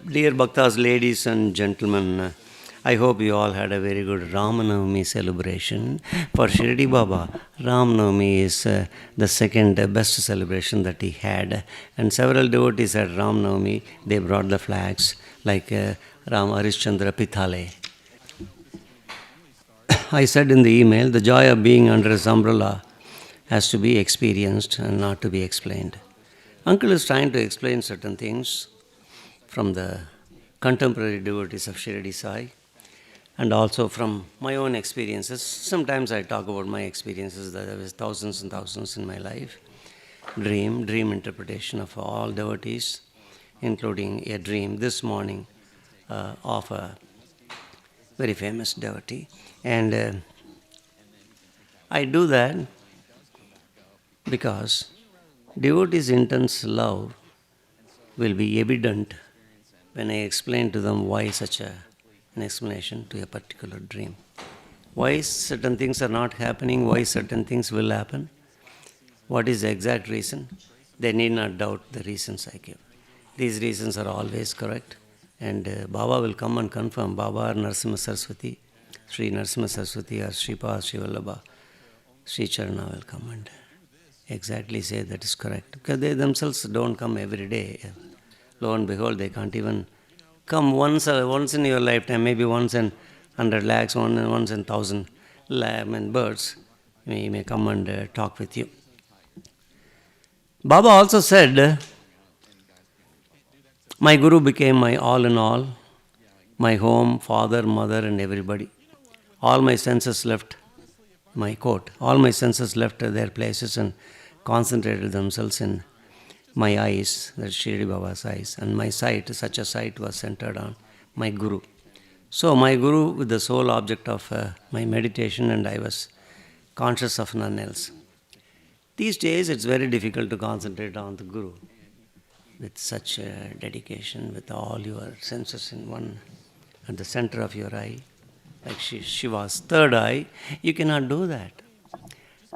Dear Bhaktas, ladies and gentlemen, I hope you all had a very good Ramanavami celebration. For Shirdi Baba, Ramanavami is the second best celebration that he had. And several devotees at Ramanavami, they brought the flags like Ram Harishchandra Pitale. I said in the email, the joy of being under his umbrella has to be experienced and not to be explained. Uncle is trying to explain certain things from the contemporary devotees of Shirdi Sai and also from my own experiences. Sometimes I talk about my experiences, that there was thousands and thousands in my life. Dream interpretation of all devotees, including a dream this morning of a very famous devotee. And I do that because devotees' intense love will be evident when I explain to them why such an explanation to a particular dream. Why certain things are not happening, why certain things will happen, what is the exact reason, they need not doubt the reasons I give. These reasons are always correct, and Baba will come and confirm. Baba or Narasimha Saraswati, Sri Narasimha Saraswati or Sripa, Sri Vallabha, Sri Charana will come and exactly say that is correct. Because they themselves don't come every day. Lo and behold, they can't even come once in your lifetime, maybe once in 100 lakhs, once in 1,000 birds. He may come and talk with you. Baba also said, my Guru became my all in all, my home, father, mother and everybody. All my senses left, my quote, all my senses left their places and concentrated themselves in my eyes, that's Shirdi Baba's eyes, and my sight, such a sight was centered on my Guru. So my Guru with the sole object of my meditation, and I was conscious of none else. These days it's very difficult to concentrate on the Guru with such dedication, with all your senses in one, at the center of your eye, like Shiva's third eye. You cannot do that.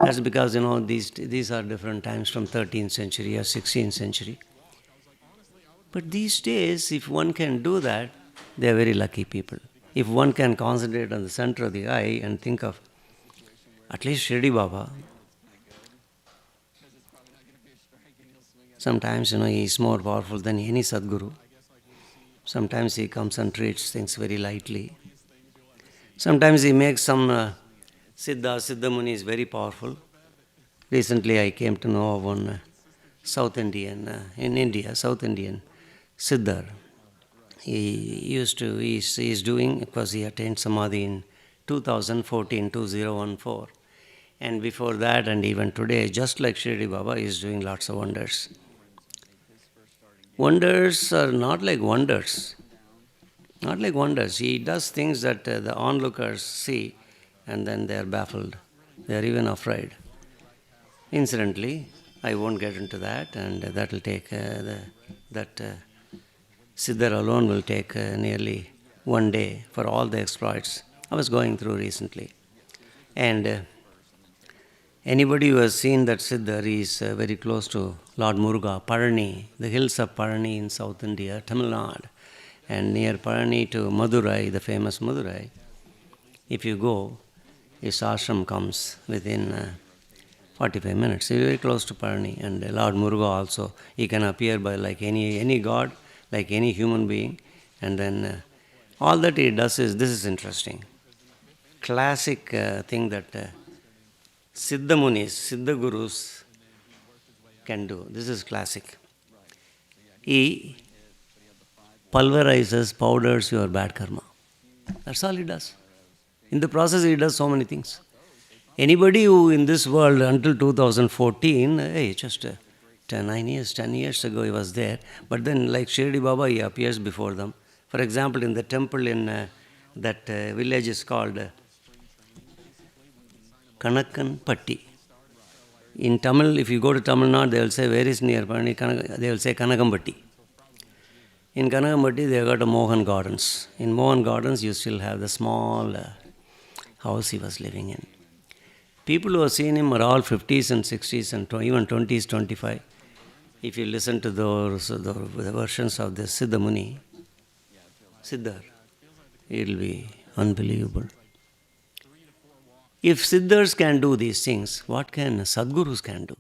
That's because, these are different times from 13th century or 16th century. But these days, if one can do that, they are very lucky people. If one can concentrate on the center of the eye and think of at least Shirdi Baba, sometimes, he is more powerful than any Sadguru. Sometimes he comes and treats things very lightly. Sometimes he makes some Siddha Muni is very powerful. Recently I came to know of one South Indian, in India, South Indian Siddhar. He is doing, because he attained Samadhi in 2014. And before that and even today, just like Shirdi Baba, he is doing lots of wonders. Wonders are not like wonders. Not like wonders. He does things that the onlookers see and then they are baffled. They are even afraid. Incidentally, I won't get into that, and that will take, Siddhar alone will take nearly one day for all the exploits I was going through recently. And anybody who has seen that Siddhar is very close to Lord Muruga, Parani, the hills of Parani in South India, Tamil Nadu, and near Parani to Madurai, the famous Madurai. If you go, his ashram comes within 45 minutes. He's very close to Parani. And Lord Muruga also, he can appear by like any god, like any human being. And then all that he does is, this is interesting. Classic thing that Siddha Munis, Siddha Gurus can do. This is classic. He pulverizes, powders your bad karma. That's all he does. In the process, he does so many things. Anybody who in this world until 2014, just 10 years ago he was there, but then like Shirdi Baba, he appears before them. For example, in the temple in that village is called Kanakkanpatti. In Tamil, if you go to Tamil Nadu, they will say, where is near Parani? They will say Kanakampatti. In Kanakampatti, they have got a Mohan Gardens. In Mohan Gardens, you still have the small house he was living in. People who have seen him are all 50s and 60s and even 20s, 25. If you listen to the versions of the Siddha Muni, Siddhar. It'll be unbelievable. If Siddhars can do these things, what can Sadgurus can do?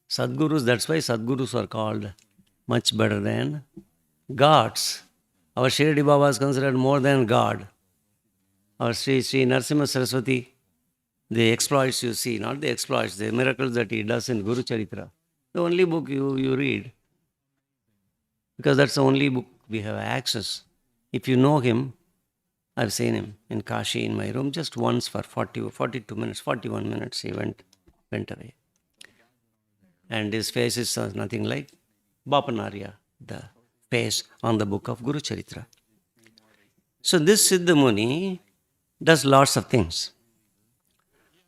Sadgurus, that's why Sadgurus are called much better than gods. Our Shirdi Baba is considered more than God. Our Sri Narasimha Saraswati, the exploits you see, not the exploits, the miracles that he does in Guru Charitra. The only book you read, because that's the only book we have access. If you know him, I've seen him in Kashi in my room just once for 42 minutes, 41 minutes he went away. And his face is nothing like Bapanarya, the face on the book of Guru Charitra. So this Siddha Muni does lots of things.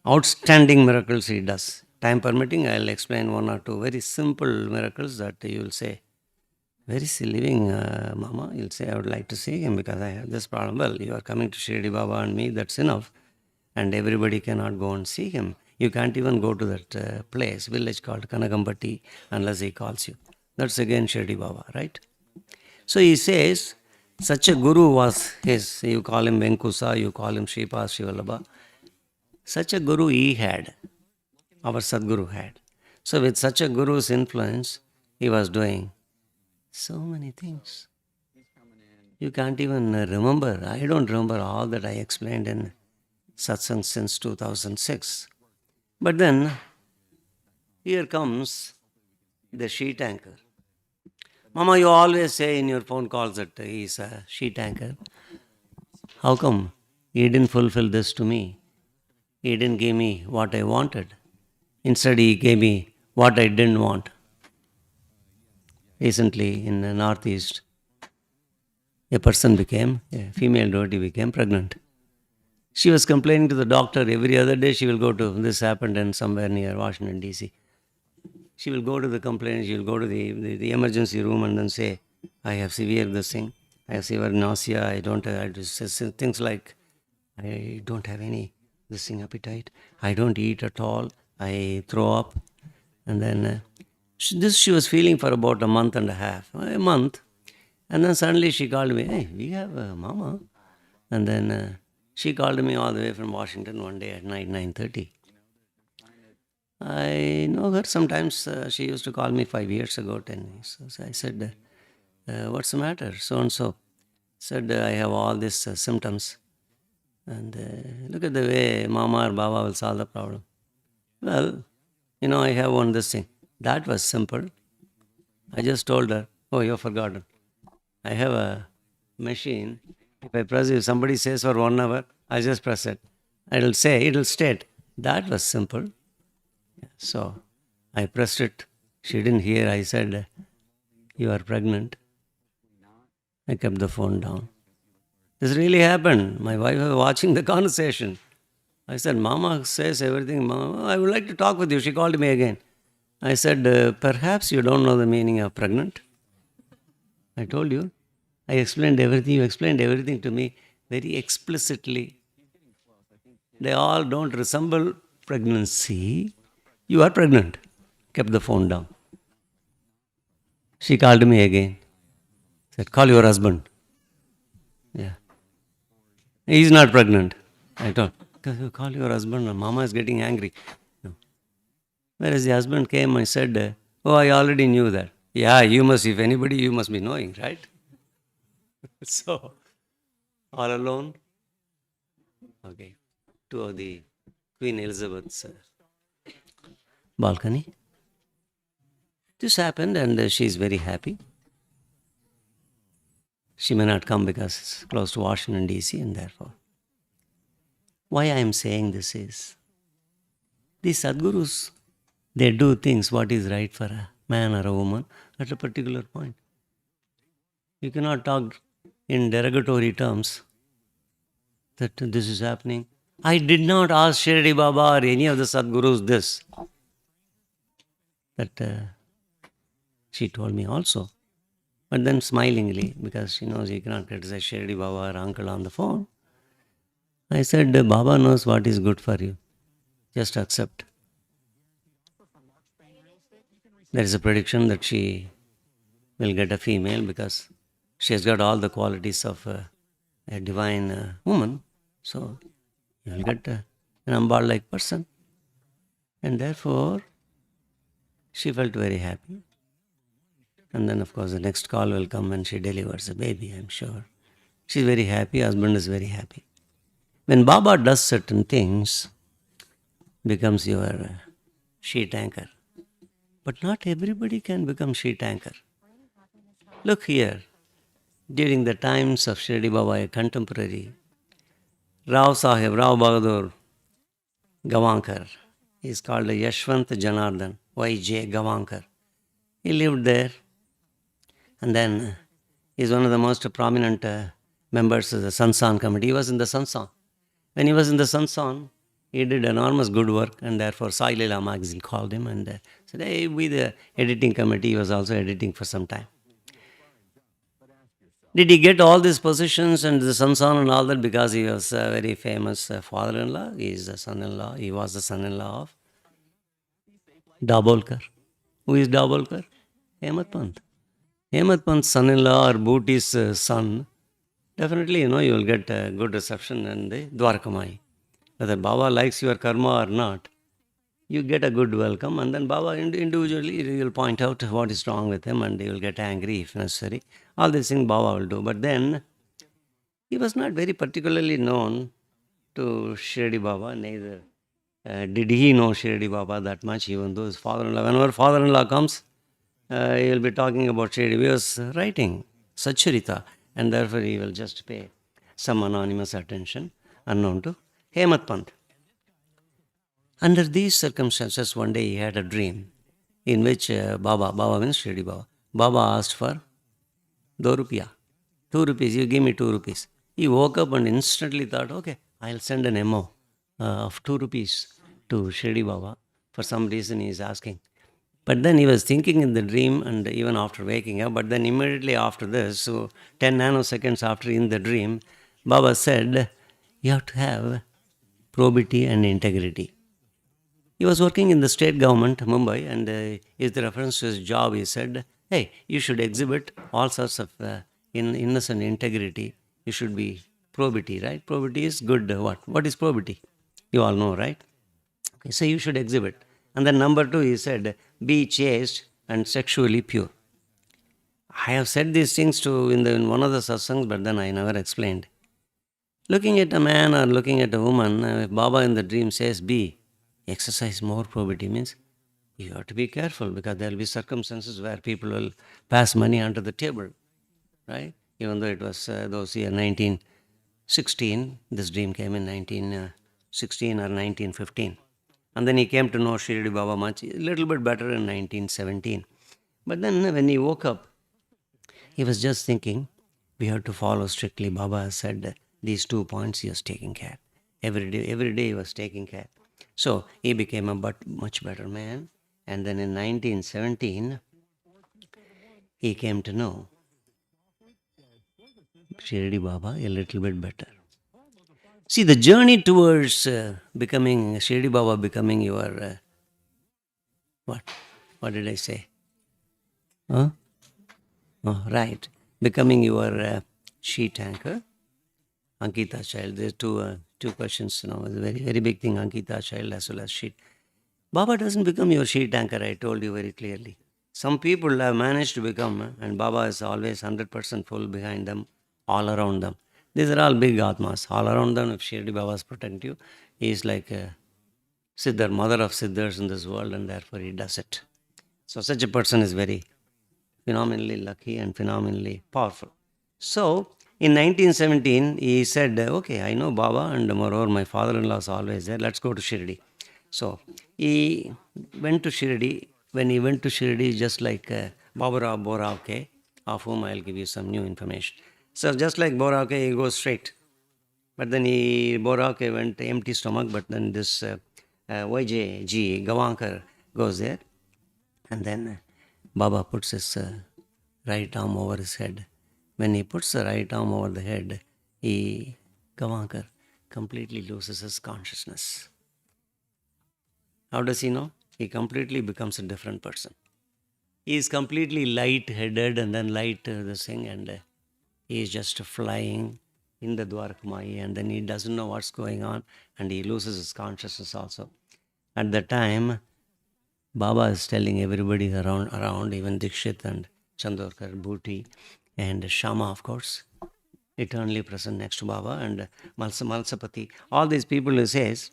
Outstanding miracles he does. Time permitting, I'll explain one or two very simple miracles that you will say, where is he living, Mama? You'll say, I would like to see him because I have this problem. Well, you are coming to Shirdi Baba and me, that's enough. And everybody cannot go and see him. You can't even go to that village called Kanagampatti, unless he calls you. That's again Shirdi Baba, right? So he says, such a guru was his. You call him Venkusa, you call him Sripas Shivalabha. Such a guru he had, our Sadguru had. So with such a guru's influence, he was doing so many things. You can't even remember. I don't remember all that I explained in satsang since 2006. But then, here comes the sheet anchor. Mama, you always say in your phone calls that he is a sheet anchor. How come he didn't fulfill this to me? He didn't give me what I wanted. Instead, he gave me what I didn't want. Recently, in the Northeast, a female devotee became pregnant. She was complaining to the doctor every other day. She will go to, this happened in somewhere near Washington, D.C. She will go to the complaint, she will go to the emergency room and then say, I have severe this thing, I have severe nausea, I don't have, things like, I don't have any this thing appetite, I don't eat at all, I throw up. And then she was feeling for about a month and a half. And then suddenly she called me, hey, we have a mama. And then she called me all the way from Washington one day at night, 9:30. I know her sometimes. She used to call me 5 years ago, 10 years. So I said, what's the matter? So-and-so. Said, I have all these symptoms. And look at the way Mama or Baba will solve the problem. Well, I have this thing. That was simple. I just told her, oh, you've forgotten. I have a machine. If I press it, if somebody says for 1 hour, I just press it. It'll state. That was simple. So I pressed it. She didn't hear. I said, you are pregnant. I kept the phone down. This really happened. My wife was watching the conversation. I said, Mama says everything. Mama, I would like to talk with you. She called me again. I said, perhaps you don't know the meaning of pregnant. I told you. I explained everything. You explained everything to me very explicitly. They all don't resemble pregnancy. You are pregnant. Kept the phone down. She called me again. Said, call your husband. Yeah. He's not pregnant. I told, call your husband. Mama is getting angry. No. Whereas the husband came and said, oh, I already knew that. Yeah, you must, if anybody, you must be knowing, right? So, all alone. Okay. Two of the Queen Elizabeth's balcony. This happened and she is very happy. She may not come because it's close to Washington, D.C. and therefore. Why I am saying this is, these Sadgurus, they do things what is right for a man or a woman at a particular point. You cannot talk in derogatory terms that this is happening. I did not ask Shirdi Baba or any of the Sadgurus this. That she told me also. But then smilingly, because she knows you cannot criticize Shirdi Baba or uncle on the phone, I said, Baba knows what is good for you. Just accept. There is a prediction that she will get a female because she has got all the qualities of a divine woman. So you will get an Ambal-like person. And therefore, she felt very happy. And then, of course, the next call will come when she delivers a baby, I'm sure. She's very happy, husband is very happy. When Baba does certain things, becomes your sheet anchor. But not everybody can become sheet anchor. Look here, during the times of Shirdi Baba, a contemporary, Rao Sahib, Rao Bahadur Gavankar, he is called Yashwant Janardhan, Y.J. Gavankar. He lived there, and then he is one of the most prominent members of the Sansan committee. He was in the Sansan. When he was in the Sansan, he did enormous good work, and therefore Sai Leela magazine called him and said, hey, we the editing committee. He was also editing for some time. Did he get all these positions and the Sansan and all that because he was a very famous father-in-law? He is the son-in-law. He was the son-in-law of Dabolkar. Who is Dabolkar? Hemant Pant. Hemant Pant's son-in-law or Booty's son, definitely, you will get a good reception in the Dwarakamayi. Whether Baba likes your karma or not, you get a good welcome, and then Baba individually will point out what is wrong with him, and he will get angry if necessary. All these things Baba will do. But then, he was not very particularly known to Shirdi Baba, neither did he know Shirdi Baba that much, even though his father-in-law, whenever father-in-law comes, he will be talking about Shirdi. He was writing Sacharita, and therefore he will just pay some anonymous attention, unknown to Hemant Pant. Under these circumstances, one day he had a dream in which Baba means Shirdi Baba, Baba asked for 2 rupiah. 2 rupees, you give me 2 rupees. He woke up and instantly thought, okay, I'll send an MO of 2 rupees to Shirdi Baba. For some reason he is asking. But then he was thinking in the dream and even after waking up, but then immediately after this, so 10 nanoseconds after in the dream, Baba said, you have to have probity and integrity. He was working in the state government, Mumbai, and is the reference to his job, he said, hey, you should exhibit all sorts of innocent integrity. You should be probity, right? Probity is good. What? What is probity? You all know, right? Okay, so you should exhibit. And then number 2, he said, be chaste and sexually pure. I have said these things in one of the satsangs, but then I never explained. Looking at a man or looking at a woman, if Baba in the dream says, exercise more probity, means you have to be careful because there will be circumstances where people will pass money under the table, right? Even though it was those year 1916, this dream came in 1916 or 1915. And then he came to know Shirdi Baba much, a little bit better in 1917. But then when he woke up, he was just thinking, we have to follow strictly. Baba has said these 2 points he was taking care. Every day he was taking care. So he became a much better man. And then in 1917, he came to know Shirdi Baba a little bit better. See, the journey towards becoming Shirdi Baba, becoming your what? What did I say? Huh? Oh, right. Becoming your sheet anchor. Ankita child. There's two questions now. It's a very, very big thing, Ankita child as well as sheet. Baba doesn't become your sheet anchor, I told you very clearly. Some people have managed to become, and Baba is always 100% full behind them, all around them. These are all big Atmas. All around them, if Shirdi Baba is protecting you, he is like a Siddhar, mother of Siddhars in this world, and therefore he does it. So such a person is very phenomenally lucky and phenomenally powerful. So, in 1917, he said, okay, I know Baba, and moreover, my father-in-law is always there. Let's go to Shirdi. So, he went to Shirdi. When he went to Shirdi, just like Baburao Borauke, of whom I'll give you some new information. So, just like Borauke, he goes straight. But then Borauke went empty stomach, but then this YJG, Gavankar, goes there. And then Baba puts his right arm over his head. When he puts the right arm over the head, Gavankar, completely loses his consciousness. How does he know? He completely becomes a different person. He is completely light-headed and then light this thing, and he is just flying in the Dwarakamayi, and then he doesn't know what's going on, and he loses his consciousness also. At the time, Baba is telling everybody around, even Dikshit and Chandorkar, Bhuti, and Shama, of course, eternally present next to Baba, and Malsapati. All these people who says,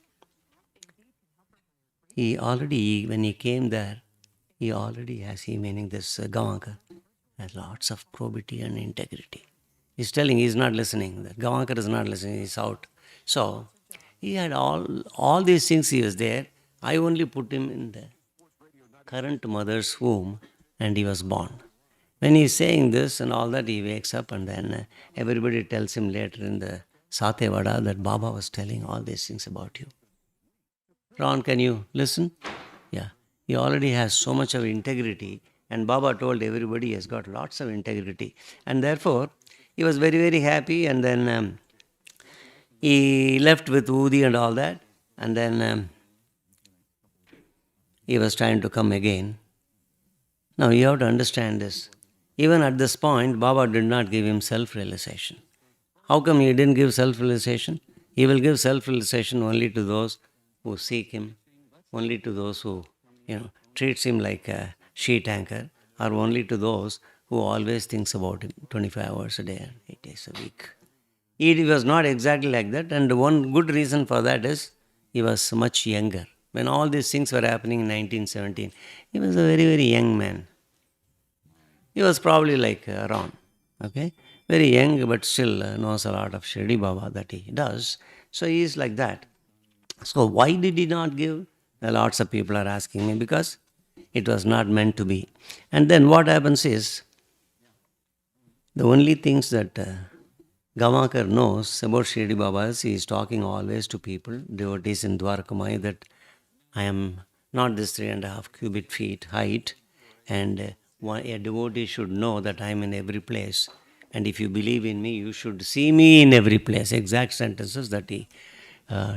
he already, when he came there, he already has, he meaning this Gavankar, has lots of probity and integrity. He's telling he's not listening. That Gavankar is not listening, he's out. So, he had all these things he was there. I only put him in the current mother's womb and he was born. When he's saying this and all that, he wakes up and then everybody tells him later in the Satevada that Baba was telling all these things about you. Ron, can you listen? Yeah. He already has so much of integrity, and Baba told everybody he has got lots of integrity. And therefore, he was very, very happy, and then he left with Udi and all that, and then he was trying to come again. Now, you have to understand this. Even at this point, Baba did not give him self-realization. How come he didn't give self-realization? He will give self-realization only to those who seek him, only to those who, treats him like a sheet anchor, or only to those who always thinks about him 25 hours a day and 8 days a week. He was not exactly like that, and one good reason for that is he was much younger. When all these things were happening in 1917, he was a very, very young man. He was probably like Ron, okay? Very young, but still knows a lot of Shirdi Baba that he does. So he is like that. So why did he not give? Lots of people are asking me, because it was not meant to be. And then what happens is, the only things that Gamakar knows about Shirdi Baba is he is talking always to people, devotees in Dwarakamayi, that I am not this 3.5 cubic feet height, and a devotee should know that I am in every place. And if you believe in me, you should see me in every place. Exact sentences that he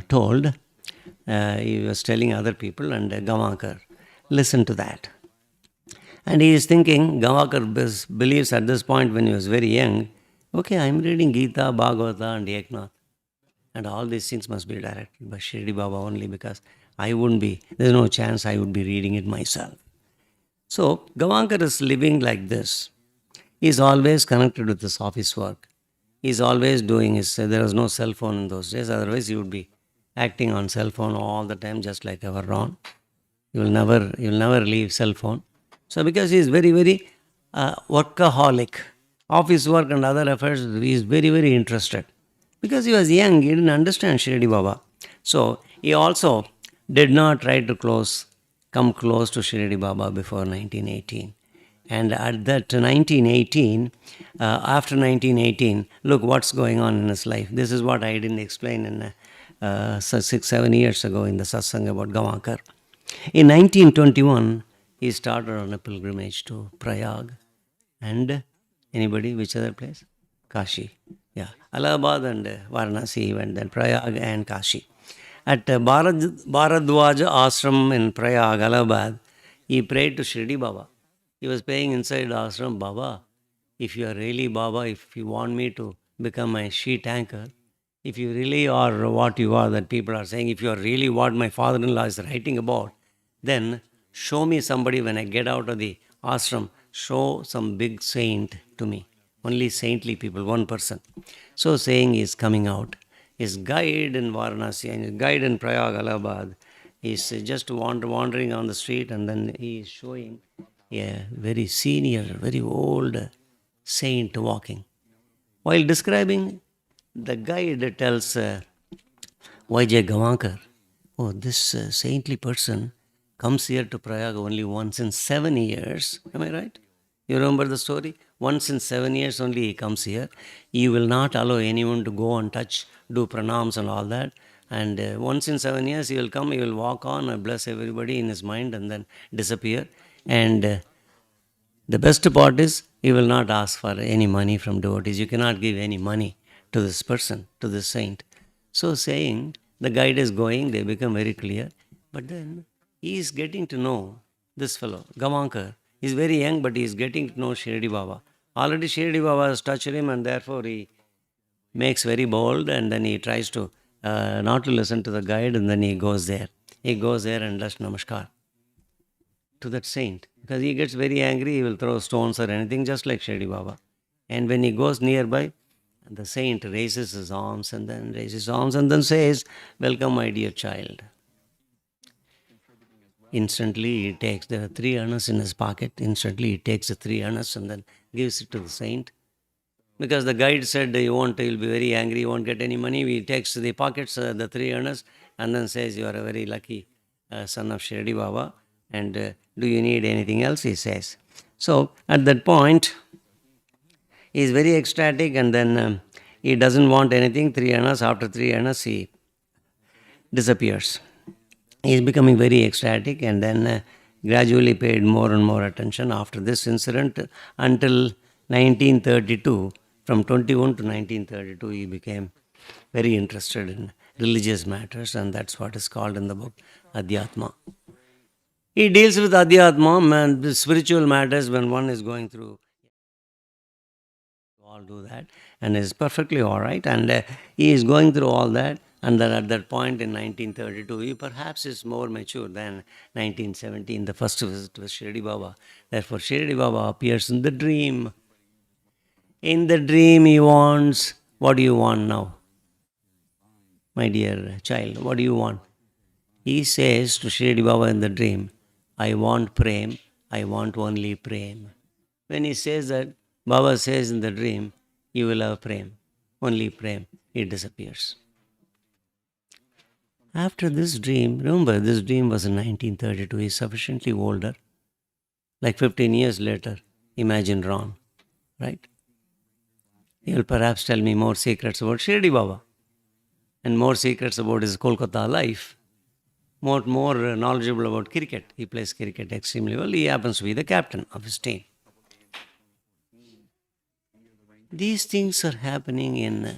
told. He was telling other people, and Gamakar listened to that. And he is thinking, Gavakar believes at this point when he was very young, okay, I am reading Gita, Bhagavata, and Eknath. And all these things must be directed by Shirdi Baba only, because I wouldn't be, there's no chance I would be reading it myself. So, Gavankar is living like this. He is always connected with his office work. He is always doing his, there was no cell phone in those days, otherwise he would be acting on cell phone all the time, just like our Ron. You'll never leave cell phone. So because he is very, very workaholic, office work and other affairs, he is very, very interested. Because he was young, he didn't understand Shirdi Baba. So he also did not try to come close to Shirdi Baba before 1918. And at that 1918, after 1918, look what's going on in his life. This is what I didn't explain in 6-7 years ago in the satsang about Gavankar. In 1921, he started on a pilgrimage to Prayag and anybody, which other place? Kashi. Yeah, Allahabad and Varanasi, he went then Prayag and Kashi. At Bharadwaja Ashram in Prayag, Allahabad, he prayed to Shirdi Baba. He was praying inside the ashram, Baba, if you are really Baba, if you want me to become a sheet anchor, if you really are what you are, that people are saying, if you are really what my father-in-law is writing about, then show me somebody when I get out of the ashram, show some big saint to me. Only saintly people, one person. So saying he is coming out. His guide in Varanasi and his guide in Prayag, Allahabad, is just wandering on the street, and then he is showing a very senior, very old saint walking. While describing, the guide tells Y.J. Gavankar, oh, this saintly person comes here to Prayag only once in 7 years. Am I right? You remember the story? Once in 7 years only he comes here. He will not allow anyone to go and touch, do pranams and all that. And once in 7 years he will come, he will walk on and bless everybody in his mind and then disappear. And the best part is, he will not ask for any money from devotees. You cannot give any money to this person, to this saint. So saying, the guide is going, they become very clear. But then, he is getting to know this fellow, Gavankar. He is very young, but he is getting to know Shirdi Baba. Already Shirdi Baba has touched him, and therefore he makes very bold, and then he tries to not to listen to the guide, and then he goes there. He goes there and does namaskar to that saint. Because he gets very angry, he will throw stones or anything, just like Shirdi Baba. And when he goes nearby, the saint raises his arms and then says, "Welcome, my dear child." Instantly, he takes the 3 annas in his pocket. Instantly, he takes the 3 annas and then gives it to the saint. Because the guide said, you'll be very angry, you won't get any money. He takes the pockets, the 3 annas, and then says, "You are a very lucky son of Shirdi Baba. And do you need anything else?" he says. So, at that point, he is very ecstatic, and then he doesn't want anything. 3 annas, after 3 annas, he disappears. He is becoming very ecstatic, and then gradually paid more and more attention after this incident until 1932. From 21 to 1932, he became very interested in religious matters, and that's what is called in the book Adhyatma. He deals with Adhyatma and the spiritual matters when one is going through. All do that, and is perfectly all right. And he is going through all that, and then at that point in 1932, he perhaps is more mature than 1917, the first visit was Shirdi Baba. Therefore, Shirdi Baba appears in the dream. In the dream, he wants, "What do you want now, my dear child? What do you want?" He says to Shirdi Baba in the dream, "I want prem, I want only prem." When he says that, Baba says in the dream, "You will have prem, only prem." It disappears. After this dream, remember this dream was in 1932, he is sufficiently older. Like 15 years later, imagine Ron, right? He will perhaps tell me more secrets about Shirdi Baba and more secrets about his Kolkata life. More knowledgeable about cricket. He plays cricket extremely well. He happens to be the captain of his team. These things are happening in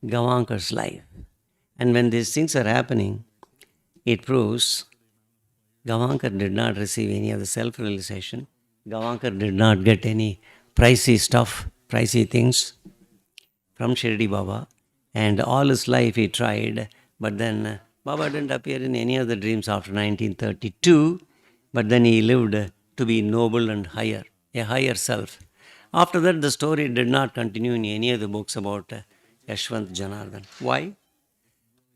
Gavankar's life. And when these things are happening, it proves Gavankar did not receive any of the self-realization. Gavankar did not get any pricey stuff, pricey things from Shirdi Baba. And all his life he tried, but then Baba didn't appear in any of the dreams after 1932, but then he lived to be noble and higher, a higher self. After that, the story did not continue in any of the books about Yashwant Janardhan. Why?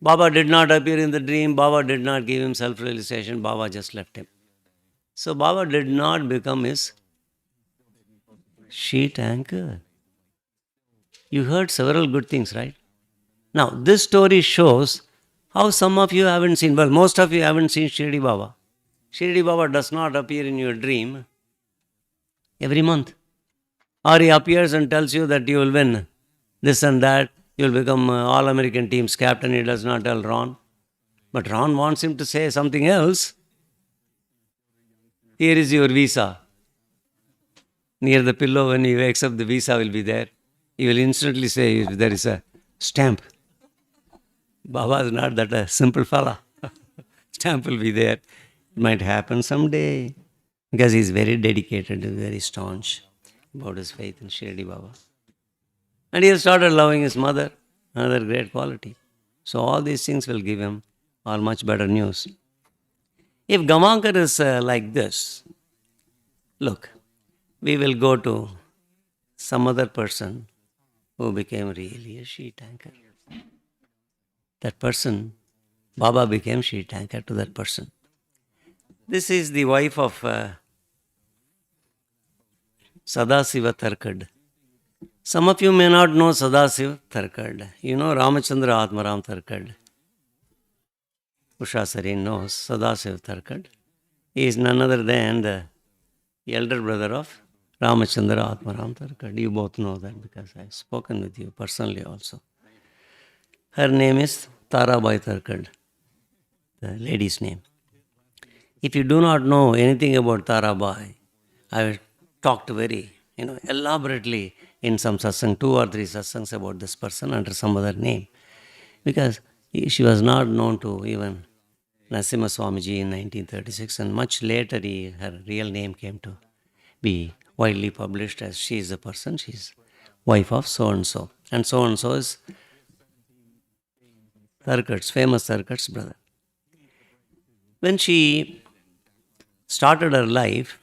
Baba did not appear in the dream. Baba did not give him self-realization. Baba just left him. So Baba did not become his sheet anchor. You heard several good things, right? Now, this story shows how some of you haven't seen, well, most of you haven't seen Shirdi Baba. Shirdi Baba does not appear in your dream every month. Or he appears and tells you that you will win this and that, you will become All-American team's captain. He does not tell Ron. But Ron wants him to say something else. Here is your visa. Near the pillow, when he wakes up, the visa will be there. He will instantly say, there is a stamp. Baba is not that a simple fella. Stamp will be there. It might happen someday. Because he is very dedicated and very staunch about his faith in Shirdi Baba. And he has started loving his mother, another great quality. So all these things will give him all much better news. If Gavankar is like this, look, we will go to some other person who became really a sheet anchor. That person, Baba became sheet anchor to that person. This is the wife of Sadasiva Tarkad. Some of you may not know Sadasiva Tarkad. You know Ramachandra Atmaram Tarkad. Usha Sarin knows Sadasiva Tarkad. He is none other than the elder brother of Ramachandra Atmaram Tarkad. You both know that because I have spoken with you personally also. Her name is Tarabai Tarkad, the lady's name. If you do not know anything about Tarabai, I will talk very, elaborately in some satsang, 2 or 3 satsangs about this person under some other name. Because she was not known to even Narasimha Swamiji in 1936, and much later her real name came to be widely published as she is the person, she is wife of so and so. and so is Tarkat's, famous Tarkat's brother. When she started her life,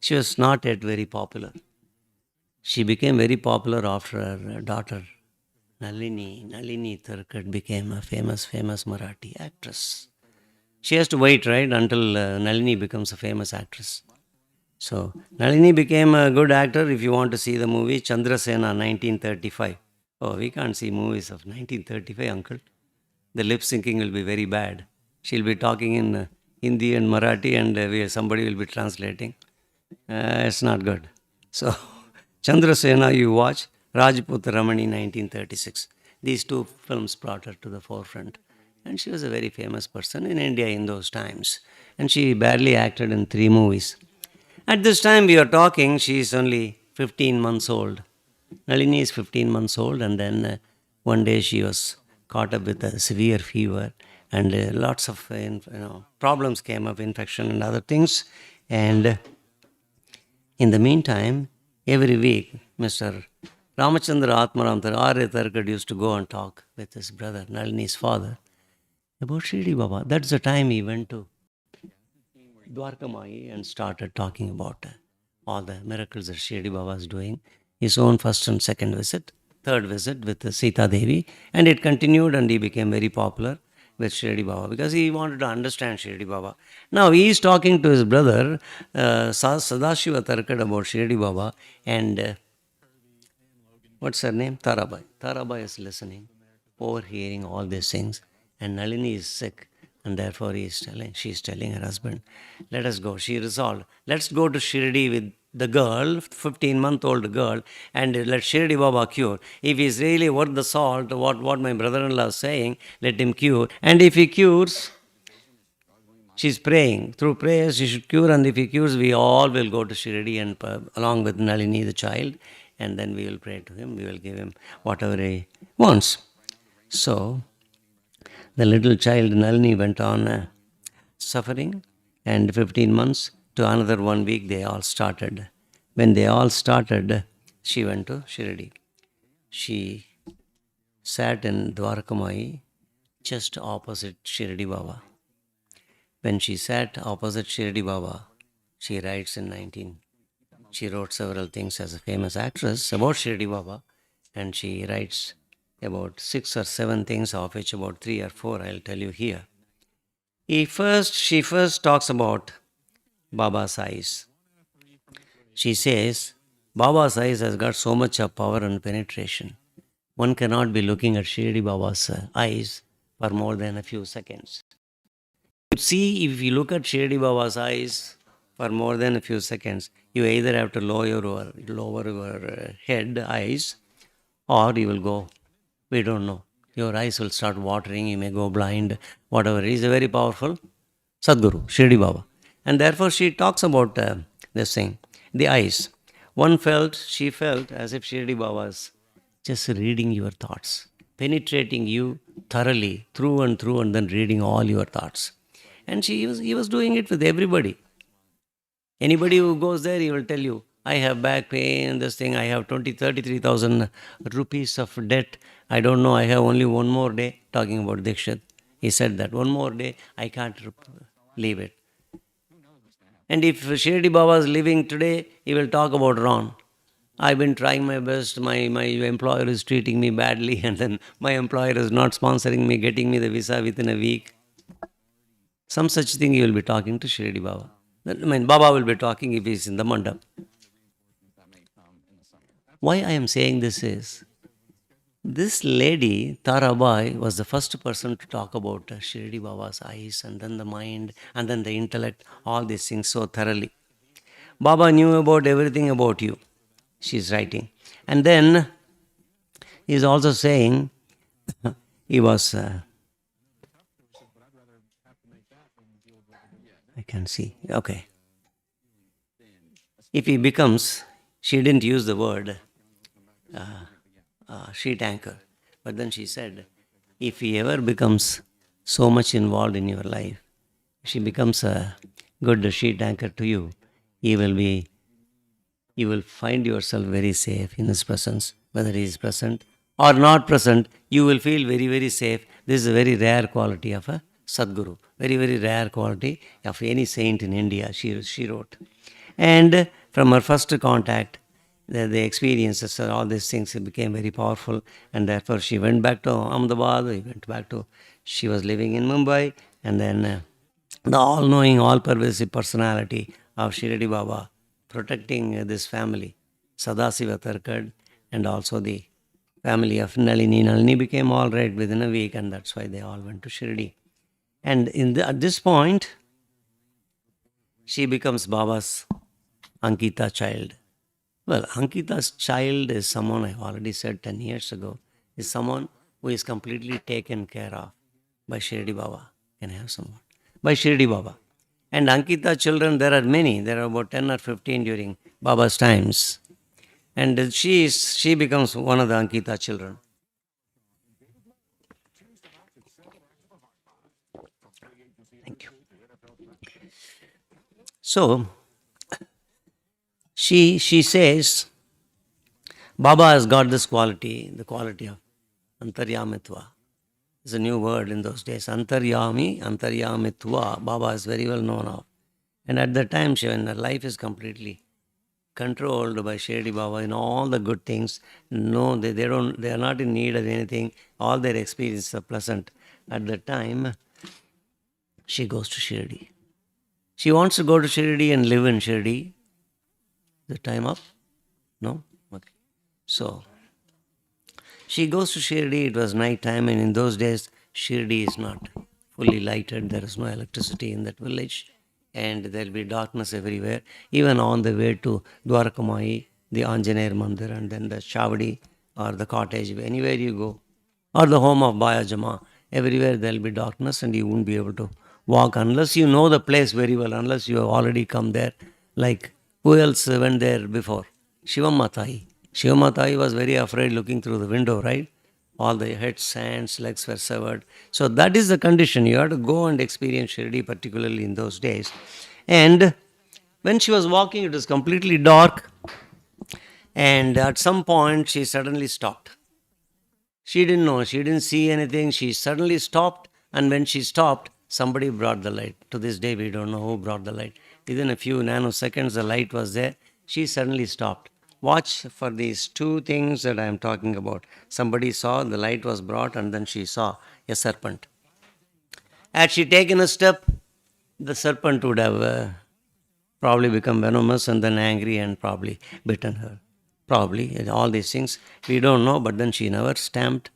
she was not yet very popular. She became very popular after her daughter, Nalini. Nalini Tarkat became a famous Marathi actress. She has to wait, right, until Nalini becomes a famous actress. So, Nalini became a good actor. If you want to see the movie, Chandrasena, 1935. Oh, we can't see movies of 1935, uncle. The lip syncing will be very bad. She'll be talking in Hindi and Marathi, and somebody will be translating. It's not good. So, Chandrasena, you watch, Rajput Ramani, 1936. These two films brought her to the forefront. And she was a very famous person in India in those times. And she barely acted in 3 movies. At this time we are talking, she is only 15 months old. Nalini is 15 months old, and then one day she was caught up with a severe fever, and lots of problems came up, infection and other things. And in the meantime, every week, Mr. Ramachandra Atmaram Arya Tarkad used to go and talk with his brother, Nalini's father, about Shirdi Baba. That's the time he went to Dwarakamayi and started talking about all the miracles that Shirdi Baba is doing. His own first and second visit, third visit with Sita Devi, and it continued, and he became very popular with Shirdi Baba because he wanted to understand Shirdi Baba. Now he is talking to his brother Sadashiva Tarkad about Shirdi Baba, and what's her name? Tarabai. Tarabai is listening, overhearing all these things, and Nalini is sick. And therefore she is telling her husband, let us go. She resolved, let's go to Shirdi with the girl, 15-month-old girl, and let Shirdi Baba cure. If he is really worth the salt, what my brother-in-law is saying, let him cure. And if he cures, she's praying. Through prayers, she should cure, and if he cures, we all will go to Shirdi and along with Nalini, the child, and then we will pray to him. We will give him whatever he wants. So, the little child Nalini went on suffering, and 15 months to another 1 week they all started. When they all started, she went to Shirdi. She sat in Dwarakamayi just opposite Shirdi Baba. When she sat opposite Shirdi Baba, she writes she wrote several things as a famous actress about Shirdi Baba, and she writes about 6 or 7 things, of which about 3 or 4 I'll tell you here. She first talks about Baba's eyes. She says, Baba's eyes has got so much of power and penetration. One cannot be looking at Shirdi Baba's eyes for more than a few seconds. See, if you look at Shirdi Baba's eyes for more than a few seconds, you either have to lower your head, eyes, or you will go, we don't know. Your eyes will start watering, you may go blind, whatever. He is a very powerful Sadguru, Shirdi Baba. And therefore she talks about this thing, the eyes. She felt as if Shirdi Baba is just reading your thoughts, penetrating you thoroughly, through, and then reading all your thoughts. And he was doing it with everybody. Anybody who goes there, he will tell you, I have back pain, this thing, I have 33,000 rupees of debt. I don't know, I have only one more day, talking about Dikshit. He said that, one more day, I can't leave it. And if Shirdi Baba is living today, he will talk about Ron. I've been trying my best, my employer is treating me badly, and then my employer is not sponsoring me, getting me the visa within a week. Some such thing he will be talking to Shirdi Baba. Baba will be talking if he is in the mandap. Why I am saying this is, this lady, Tarabai, was the first person to talk about Shirdi Baba's eyes, and then the mind, and then the intellect, all these things so thoroughly. Baba knew about everything about you, she is writing. And then he is also saying, he was, I can see, okay. If he becomes, she didn't use the word sheet anchor, but then she said, if he ever becomes so much involved in your life, she becomes a good sheet anchor to you, you will find yourself very safe in his presence, whether he is present or not present, you will feel very, very safe. This is a very rare quality of a Sadguru, very, very rare quality of any saint in India, she wrote. And from her first contact, the experiences, all these things became very powerful, and therefore she went back to Ahmedabad, we went back to, she was living in Mumbai, and then the all knowing, all pervasive personality of Shirdi Baba protecting this family, Sadasiva Tarkad, and also the family of Nalini. Nalini became all right within a week, and that's why they all went to Shirdi. And at this point, she becomes Baba's Ankita child. Well, Ankita's child is someone, I've already said 10 years ago, is someone who is completely taken care of by Shirdi Baba. Can I have some more? By Shirdi Baba. And Ankita children, there are many. There are about 10 or 15 during Baba's times. And she becomes one of the Ankita children. Thank you. So, she says, Baba has got this quality, the quality of Antaryamitva. It's a new word in those days. Antaryamitva, Baba is very well known of. And at that time, when her life is completely controlled by Shirdi Baba in all the good things, no, they are not in need of anything. All their experiences are pleasant. At that time, she goes to Shirdi. She wants to go to Shirdi and live in Shirdi. The time up? No? Okay. So, she goes to Shirdi, it was night time, and in those days, Shirdi is not fully lighted. There is no electricity in that village, and there will be darkness everywhere. Even on the way to Dwarakamayi, the Anjaneya Mandir, and then the Chavadi or the cottage, anywhere you go, or the home of Baya Jama, everywhere there will be darkness, and you won't be able to walk unless you know the place very well, unless you have already come there. Like, who else went there before? Shivamma Shivamma was very afraid looking through the window, right? All the heads, hands, legs were severed. So that is the condition. You have to go and experience Shirdi, particularly in those days. And when she was walking, it was completely dark. And at some point, she suddenly stopped. She didn't know. She didn't see anything. She suddenly stopped. And when she stopped, somebody brought the light. To this day, we don't know who brought the light. Within a few nanoseconds, the light was there. She suddenly stopped. Watch for these two things that I am talking about. Somebody saw, the light was brought, and then she saw a serpent. Had she taken a step, the serpent would have probably become venomous and then angry and probably bitten her. Probably, all these things, we don't know, but then she never stomped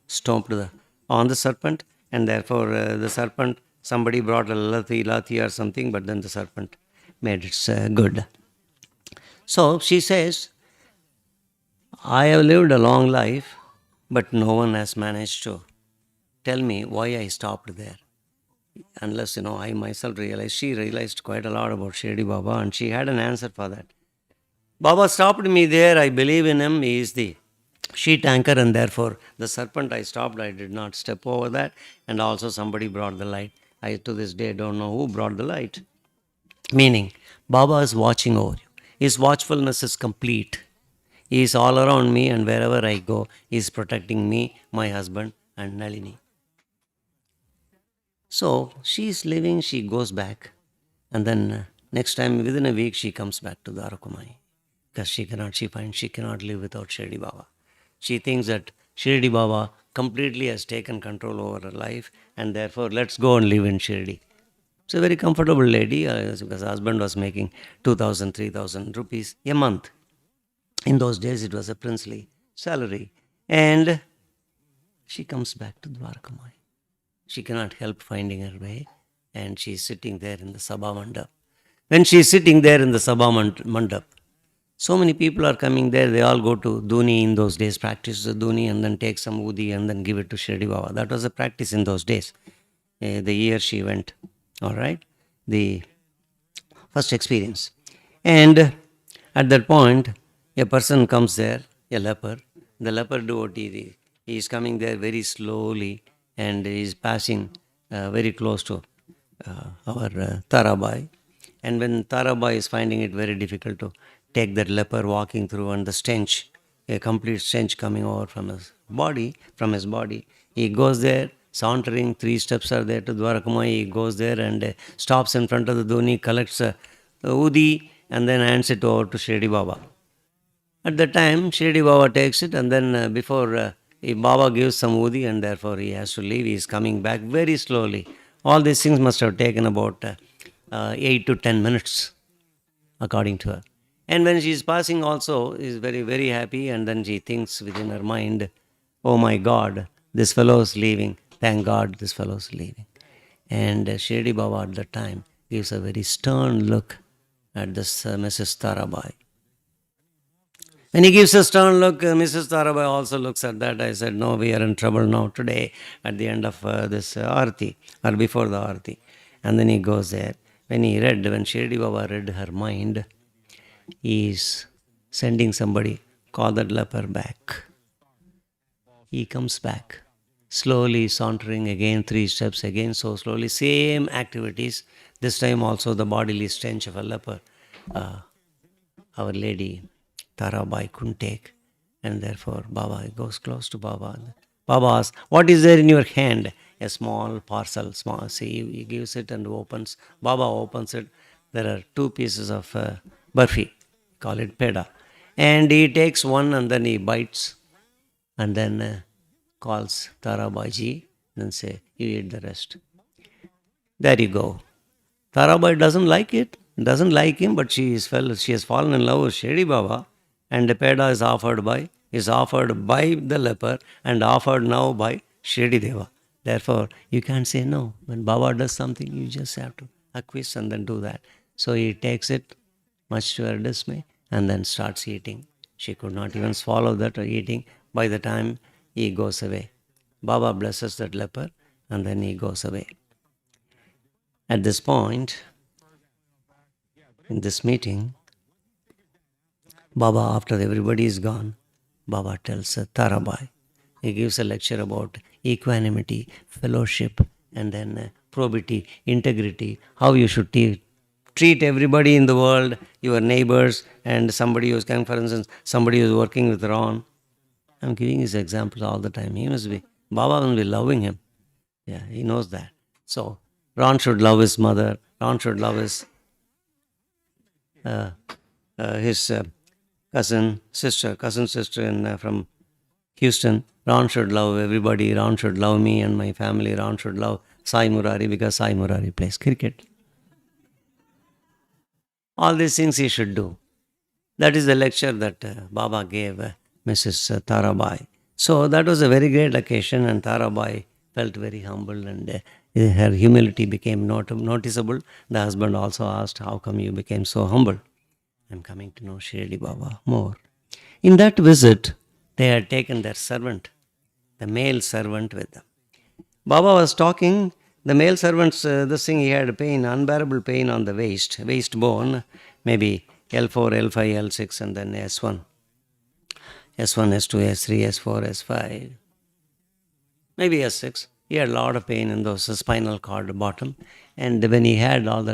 on the serpent, and therefore the serpent, somebody brought a lathi or something, but then the serpent made it good. So she says, I have lived a long life, but no one has managed to tell me why I stopped there. Unless, I myself realized, she realized quite a lot about Shirdi Baba, and she had an answer for that. Baba stopped me there, I believe in him, he is the sheet anchor, and therefore the serpent I stopped, I did not step over that, and also somebody brought the light. I to this day don't know who brought the light. Meaning, Baba is watching over you. His watchfulness is complete. He is all around me, and wherever I go, he is protecting me, my husband, and Nalini. So she is living, she goes back, and then next time, within a week, she comes back to Dwarakamayi. Because she cannot live without Shirdi Baba. She thinks that Shirdi Baba completely has taken control over her life, and therefore let's go and live in Shirdi. It's a very comfortable lady, because her husband was making 2,000, 3,000 rupees a month. In those days, it was a princely salary. And she comes back to Dwarakamayi. She cannot help finding her way, and she is sitting there in the Sabha Mandap. When she is sitting there in the Sabha Mandap, so many people are coming there. They all go to Duni in those days, practice the Duni, and then take some Udi and then give it to Shirdi Baba. That was a practice in those days. The year she went, all right, the first experience. And at that point, a person comes there, a leper. The leper devotee, he is coming there very slowly, and he is passing very close to our Tarabai. And when Tarabai is finding it very difficult to take that leper walking through, and the stench, a complete stench coming over from his body, from his body. He goes there, sauntering, 3 steps are there to Dwarakamayi. He goes there and stops in front of the Dhoni, collects udi, and then hands it over to Shirdi Baba. At the time, Shirdi Baba takes it, and then before Baba gives some udi, and therefore he has to leave. He is coming back very slowly. All these things must have taken about 8 to 10 minutes, according to her. And when she is passing also, is very, very happy, and then she thinks within her mind, oh my God, this fellow is leaving. Thank God this fellow is leaving. And Shirdi Baba at that time gives a very stern look at this Mrs. Tarabai. When he gives a stern look, Mrs. Tarabai also looks at that. I said, no, we are in trouble now today at the end of this Aarti, or before the Aarti. And then he goes there. When Shirdi Baba read her mind, he is sending somebody, call that leper back. He comes back, slowly sauntering again, 3 steps again, so slowly, same activities. This time also the bodily stench of a leper. Our lady Tarabai couldn't take, and therefore Baba goes close to Baba. Baba asks, what is there in your hand? A small parcel, small. See, he gives it and opens. Baba opens it. There are 2 pieces of barfi, call it peda. And he takes one and then he bites and then calls Tarabai ji and say, you eat the rest. There you go. Tarabai doesn't like it, doesn't like him, but she has fallen in love with Shirdi Baba, and the peda is offered by the leper and offered now by Shirdi Deva. Therefore, you can't say no. When Baba does something, you just have to acquiesce and then do that. So he takes it, much to her dismay, and then starts eating. She could not even swallow that eating by the time he goes away. Baba blesses that leper and then he goes away. At this point, in this meeting, Baba, after everybody is gone, Baba tells Tarabai. He gives a lecture about equanimity, fellowship, and then probity, integrity, how you should treat everybody in the world, your neighbors, and somebody who's coming, for instance, somebody who's working with Ron. I'm giving his example all the time. Baba must be loving him. Yeah, he knows that. So, Ron should love his mother. Ron should love his cousin sister from Houston. Ron should love everybody. Ron should love me and my family. Ron should love Sai Murari because Sai Murari plays cricket. All these things he should do. That is the lecture that Baba gave Mrs. Tarabai. So that was a very great occasion, and Tarabai felt very humble, and her humility became noticeable. The husband also asked, how come you became so humble? I'm coming to know Shirdi Baba more. In that visit, they had taken their servant, the male servant, with them. Baba was talking. The male servant's, he had pain, unbearable pain on the waist bone, maybe L4, L5, L6, and then S1. S1, S2, S3, S4, S5, maybe S6. He had a lot of pain in those spinal cord bottom. And when he had all the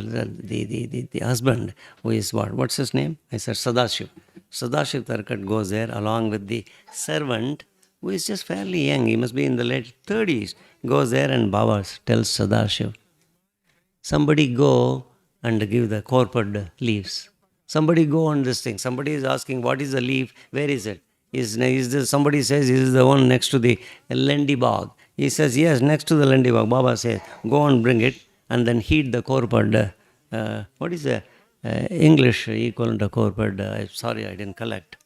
husband, who is what's his name? I said Sadashiv. Sadashiv Tarkat goes there along with the servant, who is just fairly young. He must be in the late 30s. Goes there and Baba tells Sadashiv, somebody go and give the corporate leaves. Somebody go on this thing. Somebody is asking, what is the leaf? Where is it? Is this, somebody says, is the one next to the Lendi Bog. He says, yes, next to the Lendi Bog. Baba says, go and bring it and then heat the corporate. What is the English equivalent of corporate? Sorry, I didn't collect.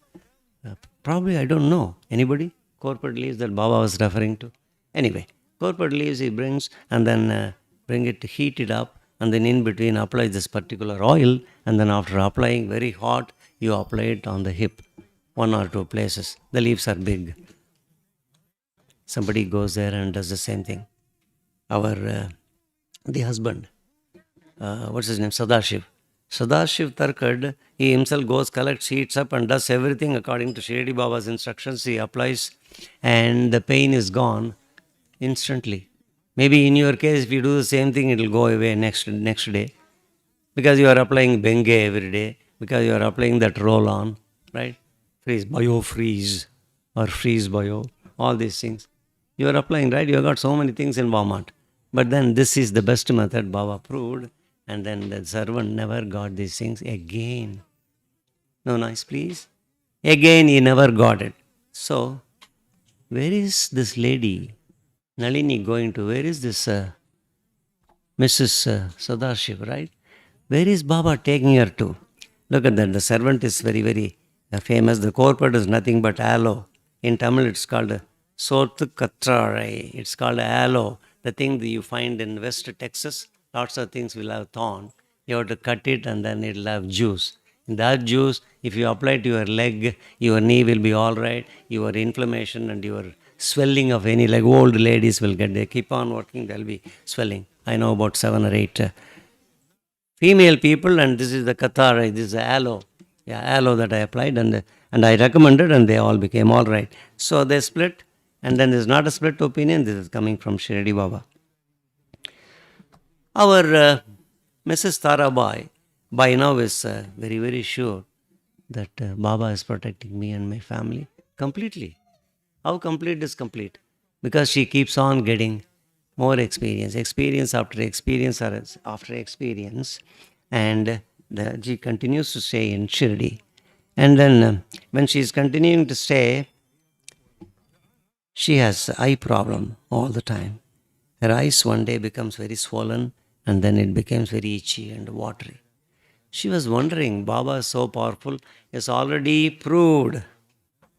Probably, I don't know. Anybody? Corporate leaves that Baba was referring to? Anyway, corporate leaves he brings and then bring it, heat it up, and then in between apply this particular oil, and then after applying very hot, you apply it on the hip, 1 or 2 places. The leaves are big. Somebody goes there and does the same thing. The husband, what's his name? Sadashiv Tarkad, he himself goes, collects, heats up and does everything according to Shirdi Baba's instructions. He applies and the pain is gone instantly. Maybe in your case, if you do the same thing, it will go away next day. Because you are applying Bengay every day, because you are applying that roll-on, right? Freeze, bio freeze, or freeze bio, all these things. You are applying, right? You have got so many things in Walmart. But then this is the best method Baba proved. And then the servant never got these things again. No noise, please. Again, he never got it. So, where is this lady, Nalini, going to? Where is this Mrs. Sadashiv, right? Where is Baba taking her to? Look at that. The servant is very, very famous. The corporate is nothing but aloe. In Tamil, it's called Sotu Katrarai. It's called aloe. The thing that you find in West Texas, lots of things will have thorn. You have to cut it and then it'll have juice. In that juice, if you apply to your leg, your knee will be all right. Your inflammation and your swelling of any leg, old ladies will get, they keep on working, they'll be swelling. I know about 7 or 8 female people, and this is the Qatar, this is the aloe. Yeah, aloe that I applied and I recommended, and they all became all right. So they split, and then there's not a split opinion. This is coming from Shirdi Baba. Our Mrs. Tarabai by now is very, very sure that Baba is protecting me and my family completely. How complete is complete? Because she keeps on getting more experience, experience after experience after experience, and she continues to stay in Shirdi. And then when she is continuing to stay, she has eye problem all the time. Her eyes one day becomes very swollen, and then it becomes very itchy and watery. She was wondering, Baba is so powerful, is already proved.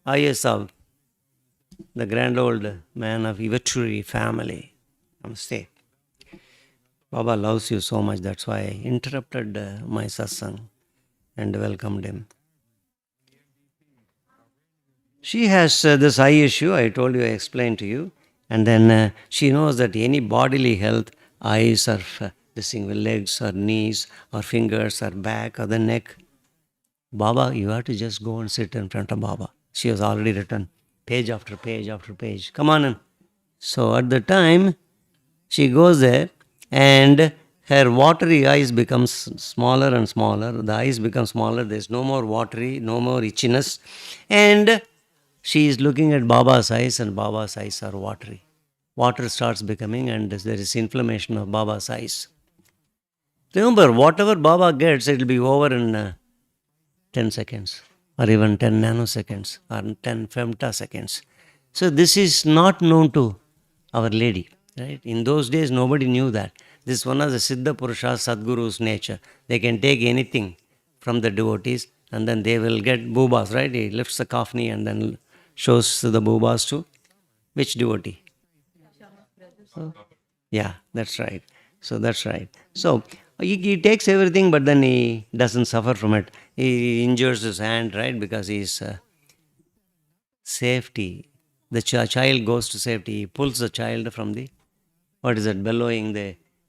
ISL, the grand old man of Ivaturi family. Namaste. Baba loves you so much, that's why I interrupted my satsang and welcomed him. She has this eye issue, I told you, I explained to you. And then she knows that any bodily health, eyes or this thing, legs or knees or fingers or back or the neck, Baba, you have to just go and sit in front of Baba. She has already written page after page after page. Come on in. So at the time, she goes there and her watery eyes becomes smaller and smaller. The eyes become smaller. There's no more watery, no more itchiness. And she is looking at Baba's eyes and Baba's eyes are watery. Water starts becoming and there is inflammation of Baba's eyes. Remember, whatever Baba gets, it will be over in 10 seconds or even 10 nanoseconds or 10 femtoseconds. So this is not known to Our Lady. Right? In those days, nobody knew that. This is one of the Siddha Purushas, Sadguru's nature. They can take anything from the devotees and then they will get boobas, right? He lifts the kafni and then shows the boobas to which devotee? Yeah, that's right. So that's right. So he takes everything, but then he doesn't suffer from it. He injures his hand, right? Because he's safety. The child goes to safety. He pulls the child from the, what is it, bellowing,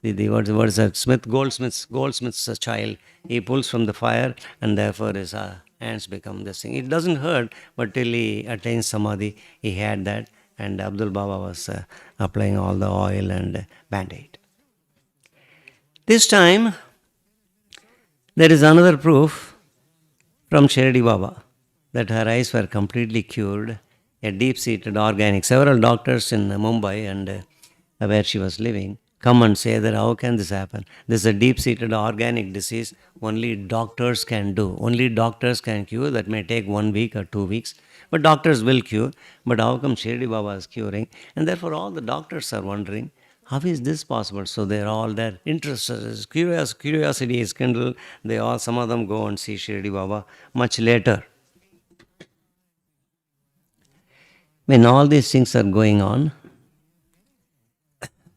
what is that, goldsmith's child. He pulls from the fire and therefore his hands become this thing. It doesn't hurt, but till he attains samadhi, he had that. And Abdul Baba was applying all the oil and band-aid. This time, there is another proof from Shirdi Baba that her eyes were completely cured, a deep-seated organic. Several doctors in Mumbai and where she was living come and say that how can this happen? This is a deep-seated organic disease. Only doctors can do. Only doctors can cure. That may take 1 week or 2 weeks. But doctors will cure. But how come Shirdi Baba is curing? And therefore all the doctors are wondering, how is this possible? So they're all there interested. Curiosity is kindled. Some of them go and see Shirdi Baba much later. When all these things are going on,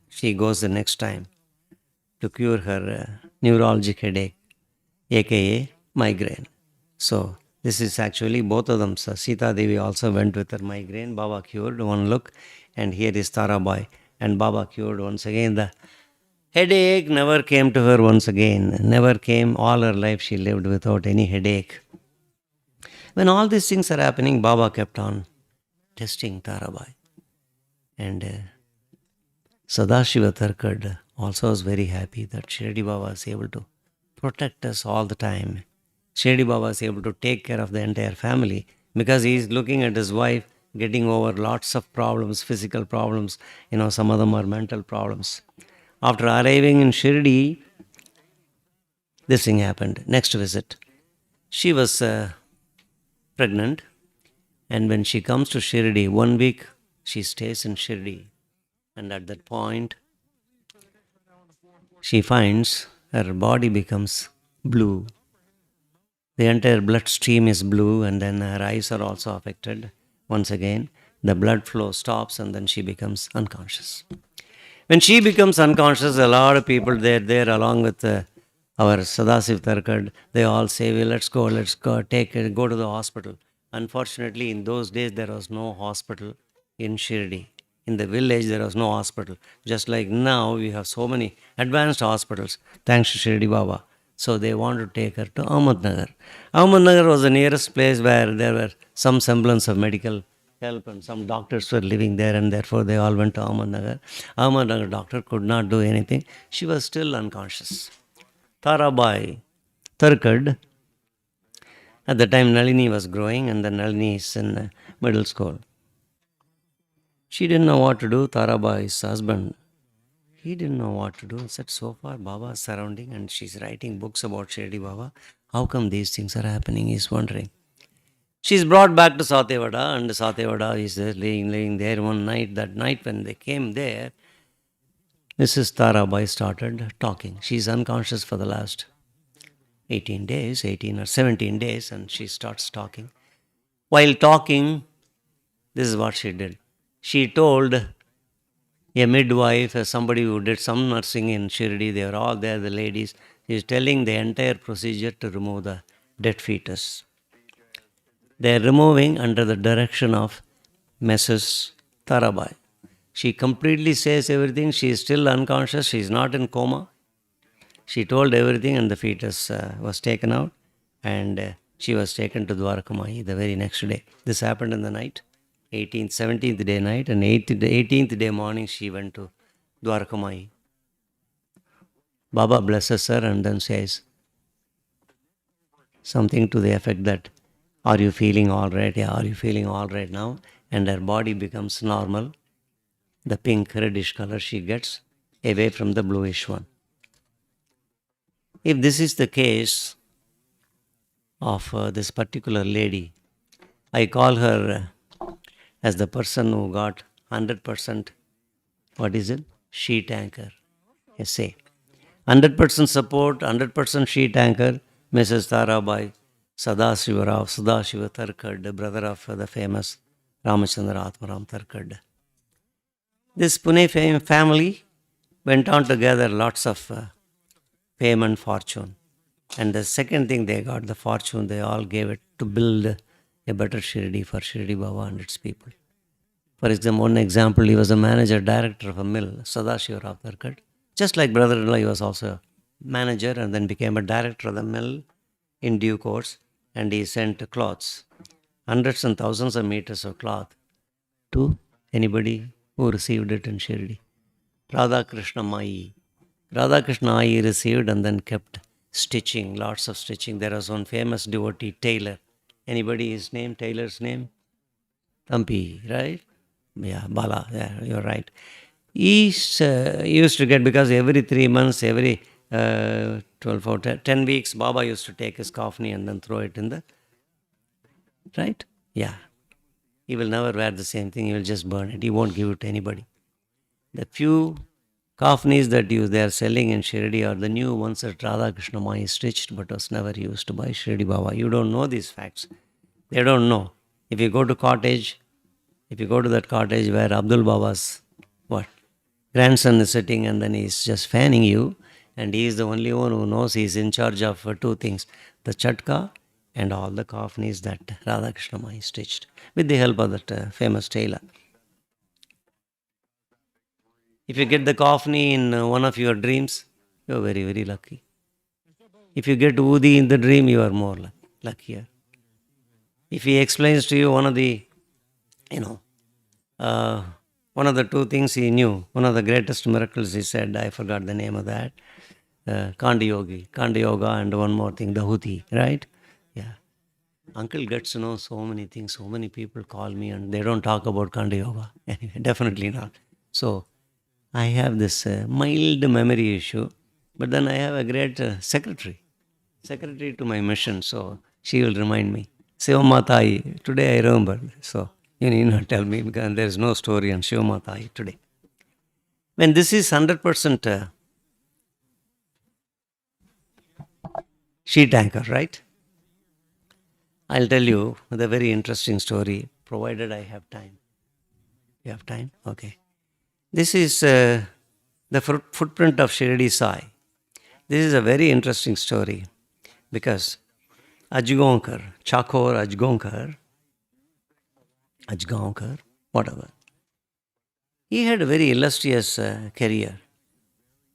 she goes the next time to cure her neuralgic headache, aka migraine. So this is actually both of them. So Sita Devi also went with her migraine. Baba cured one look, and here is Tarabai. And Baba cured once again. The headache never came to her once again. Never came. All her life she lived without any headache. When all these things are happening, Baba kept on testing Tarabai. And Sadashiva Tarkad also was very happy that Shirdi Baba is able to protect us all the time. Shirdi Baba is able to take care of the entire family because he is looking at his wife getting over lots of problems, physical problems, some of them are mental problems. After arriving in Shirdi, this thing happened. Next visit. She was pregnant, and when she comes to Shirdi, 1 week she stays in Shirdi, and at that point, she finds her body becomes blue. The entire bloodstream is blue, and then her eyes are also affected. Once again, the blood flow stops, and then she becomes unconscious. When she becomes unconscious, a lot of people there along with our Sadasiv Tarkad, they all say, well, let's go, go to the hospital. Unfortunately, in those days, there was no hospital in Shirdi. In the village, there was no hospital. Just like now, we have so many advanced hospitals, thanks to Shirdi Baba. So they wanted to take her to Ahmednagar. Ahmednagar was the nearest place where there were some semblance of medical help, and some doctors were living there, and therefore they all went to Ahmednagar. Ahmednagar doctor could not do anything. She was still unconscious. Tarabai Tarkad, at the time Nalini was growing, and then Nalini is in middle school. She didn't know what to do. Tarabai's husband, he didn't know what to do. He said, so far Baba is surrounding and she's writing books about Shirdi Baba. How come these things are happening? He's wondering. She's brought back to Satevada, and Satevada is laying there one night. That night when they came there, Mrs. Tarabai started talking. She's unconscious for the last 18 or 17 days, and she starts talking. While talking, this is what she did. She told a midwife, somebody who did some nursing in Shirdi, they were all there, the ladies. She's telling the entire procedure to remove the dead fetus. They are removing under the direction of Mrs. Tarabai. She completely says everything. She is still unconscious. She is not in coma. She told everything, and the fetus was taken out, and she was taken to Dwarakamayi the very next day. This happened in the night, 18th, 17th day night, and 18th day morning she went to Dwarakamayi. Baba blesses her and then says something to the effect that, are you feeling all right? Yeah, are you feeling all right now? And her body becomes normal. The pink reddish color she gets away from the bluish one. If this is the case of this particular lady, I call her as the person who got 100%, what is it? Sheet anchor. Say 100% support, 100% sheet anchor, Mrs. Tarabai, Sadashiva Tarkad, brother of the famous Ramachandra Atmaram Tarkad. This Pune family went on to gather lots of fame and fortune. And the second thing they got, the fortune, they all gave it to build a better Shirdi for Shirdi Baba and its people. For example, one example, he was a manager, director of a mill, Sadashiva Tarkad. Just like brother-in-law, he was also a manager and then became a director of the mill in due course, and he sent cloths, hundreds and thousands of meters of cloth to anybody who received it in Shirdi. Radhakrishna Mai received and then kept stitching, lots of stitching. There was one famous devotee, Taylor. Anybody his name, Taylor's name? Thampi, right? Yeah, Bala, yeah, you're right. He used to get, because every 3 months, every 12 or 10 weeks, Baba used to take his coffee and then throw it in the, right? Yeah. He will never wear the same thing. He will just burn it. He won't give it to anybody. The few kafnis that they are selling in Shirdi are the new ones that Radhakrishna Mai stitched but was never used by Shirdi Baba. You don't know these facts. They don't know. If you go to that cottage where Abdul Baba's grandson is sitting, and then he's just fanning you, and he is the only one who knows. He is in charge of two things, the chatka and all the kafnis that Radhakrishna Mai stitched with the help of that famous tailor. If you get the kafni in one of your dreams, you are very, very lucky. If you get Udi in the dream, you are more luckier. If he explains to you one of the, one of the two things he knew, one of the greatest miracles he said, I forgot the name of that, Kanda Yoga, and one more thing, the Huti, right? Yeah. Uncle gets to know so many things. So many people call me and they don't talk about Kanda Yoga. Anyway, definitely not. So I have this mild memory issue, but then I have a great secretary to my mission. So she will remind me. Sivamatai, today I remember. So you need not tell me because there is no story on Sivamatai today. When this is 100% sheet anchor, right? I'll tell you the very interesting story, provided I have time. You have time? Okay. This is the footprint of Shirdi Sai. This is a very interesting story because Chakor Ajgaonkar, whatever, he had a very illustrious career.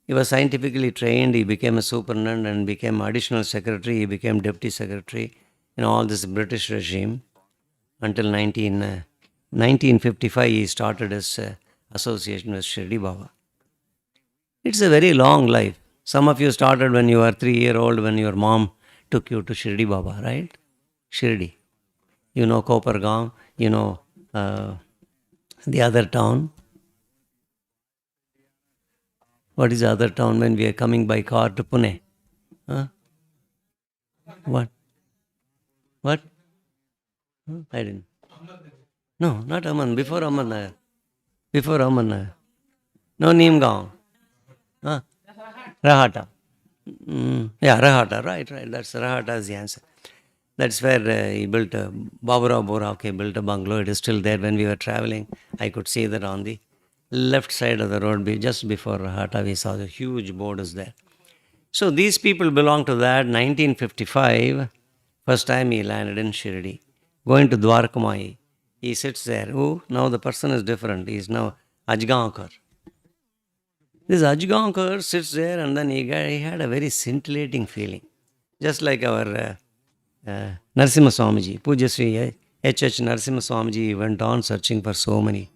He was scientifically trained, he became a superintendent and became additional secretary, he became deputy secretary in all this British regime until 1955 he started his association with Shirdi Baba. It's a very long life. Some of you started when you were 3-year-old, when your mom took you to Shirdi Baba, right? Shirdi. You know Kopargaon, you know the other town. What is the other town when we are coming by car to Pune? Huh? What? What? I didn't. No, not Aman. Before Aman. Before Aman. No, Neemgaon. Huh? Rahata. Yeah, Rahata. Right. That's Rahata is the answer. That's where he built a Baburao Borake built a bungalow. It is still there. When we were traveling, I could see that on the left side of the road, just before Rahata, we saw the huge board is there. So these people belong to that. 1955, first time he landed in Shirdi, going to Dwarakamayi. He sits there. Oh, now the person is different. He is now Ajgaonkar. This Ajgaonkar sits there and then he had a very scintillating feeling. Just like our Narasimha Swamiji, Puja Sri H.H. Narasimha Swamiji went on searching for so many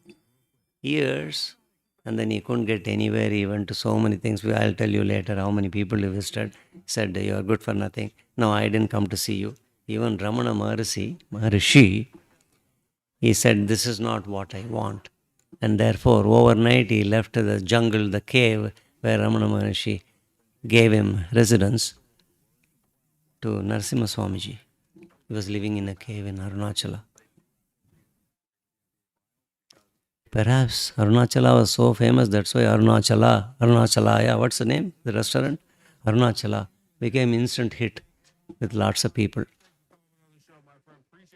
years and then he couldn't get anywhere. He went to so many things. I'll tell you later how many people he visited. Said, you are good for nothing. No, I didn't come to see you. Even Ramana Maharishi, he said, this is not what I want. And therefore, overnight he left the jungle, the cave where Ramana Maharishi gave him residence to Narasimha Swamiji. He was living in a cave in Arunachala. Perhaps Arunachala was so famous, that's why Arunachalaya, what's the name? The restaurant? Arunachala became instant hit with lots of people.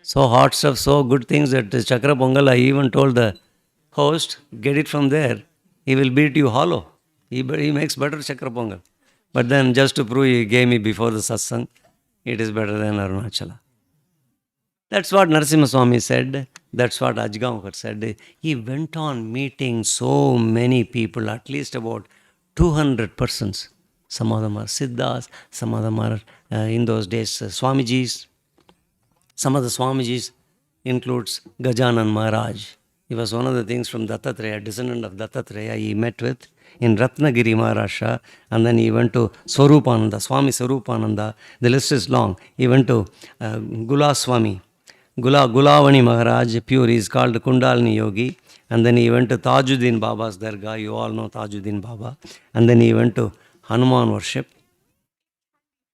So hot stuff, so good things that Chakra Pongal, I even told the host, get it from there. He will beat you hollow. He makes better Chakra Pongal. But then just to prove, he gave me before the satsang, it is better than Arunachala. That's what Narasimha Swami said. That's what Ajgaonkar said. He went on meeting so many people, at least about 200 persons. Some of them are Siddhas, some of them are, in those days, Swamijis. Some of the Swamijis includes Gajanan Maharaj. He was one of the things from Dattatreya, descendant of Dattatreya, he met with in Ratnagiri, Maharashtra, and then he went to Swarupananda, Swami Swarupananda. The list is long. He went to Gula Swami, Gulavani Maharaj, pure, he is called Kundalini Yogi, and then he went to Tajuddin Baba's Dargah, you all know Tajuddin Baba, and then he went to Hanuman worship.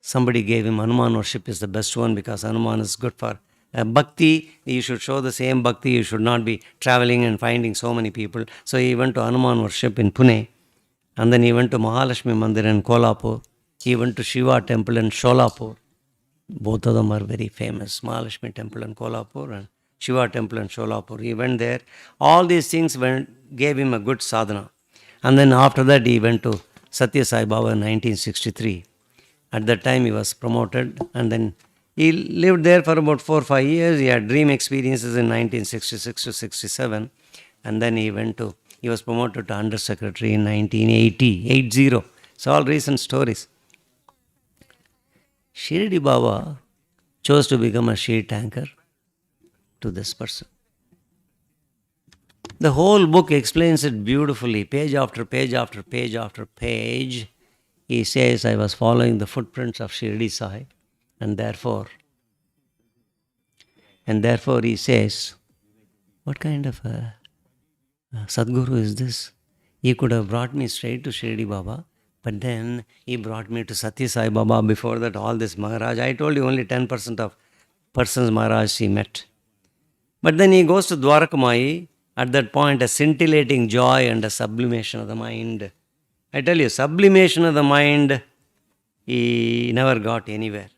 Somebody gave him Hanuman worship is the best one because Hanuman is good for bhakti. You should show the same bhakti. You should not be traveling and finding so many people. So he went to Hanuman worship in Pune. And then he went to Mahalakshmi Mandir in Kolhapur. He went to Shiva temple in Sholapur. Both of them are very famous. Mahalakshmi temple in Kolhapur and Shiva temple in Sholapur. He went there. All these things gave him a good sadhana. And then after that he went to Satya Sai Baba in 1963. At that time he was promoted and then he lived there for about 4 or 5 years. He had dream experiences in 1966 to 67 and then he was promoted to Under Secretary in 1980. It's all recent stories. Shirdi Baba chose to become a sheet anchor to this person. The whole book explains it beautifully, page after page after page after page. He says, I was following the footprints of Shirdi Sai and therefore And therefore he says, what kind of a Sadguru is this? He could have brought me straight to Shirdi Baba, but then he brought me to Satya Sai Baba. Before that, all this Maharaj. I told you only 10% of persons Maharaj he met. But then he goes to Dwarakamayi. At that point, a scintillating joy and a sublimation of the mind. I tell you, sublimation of the mind, he never got anywhere.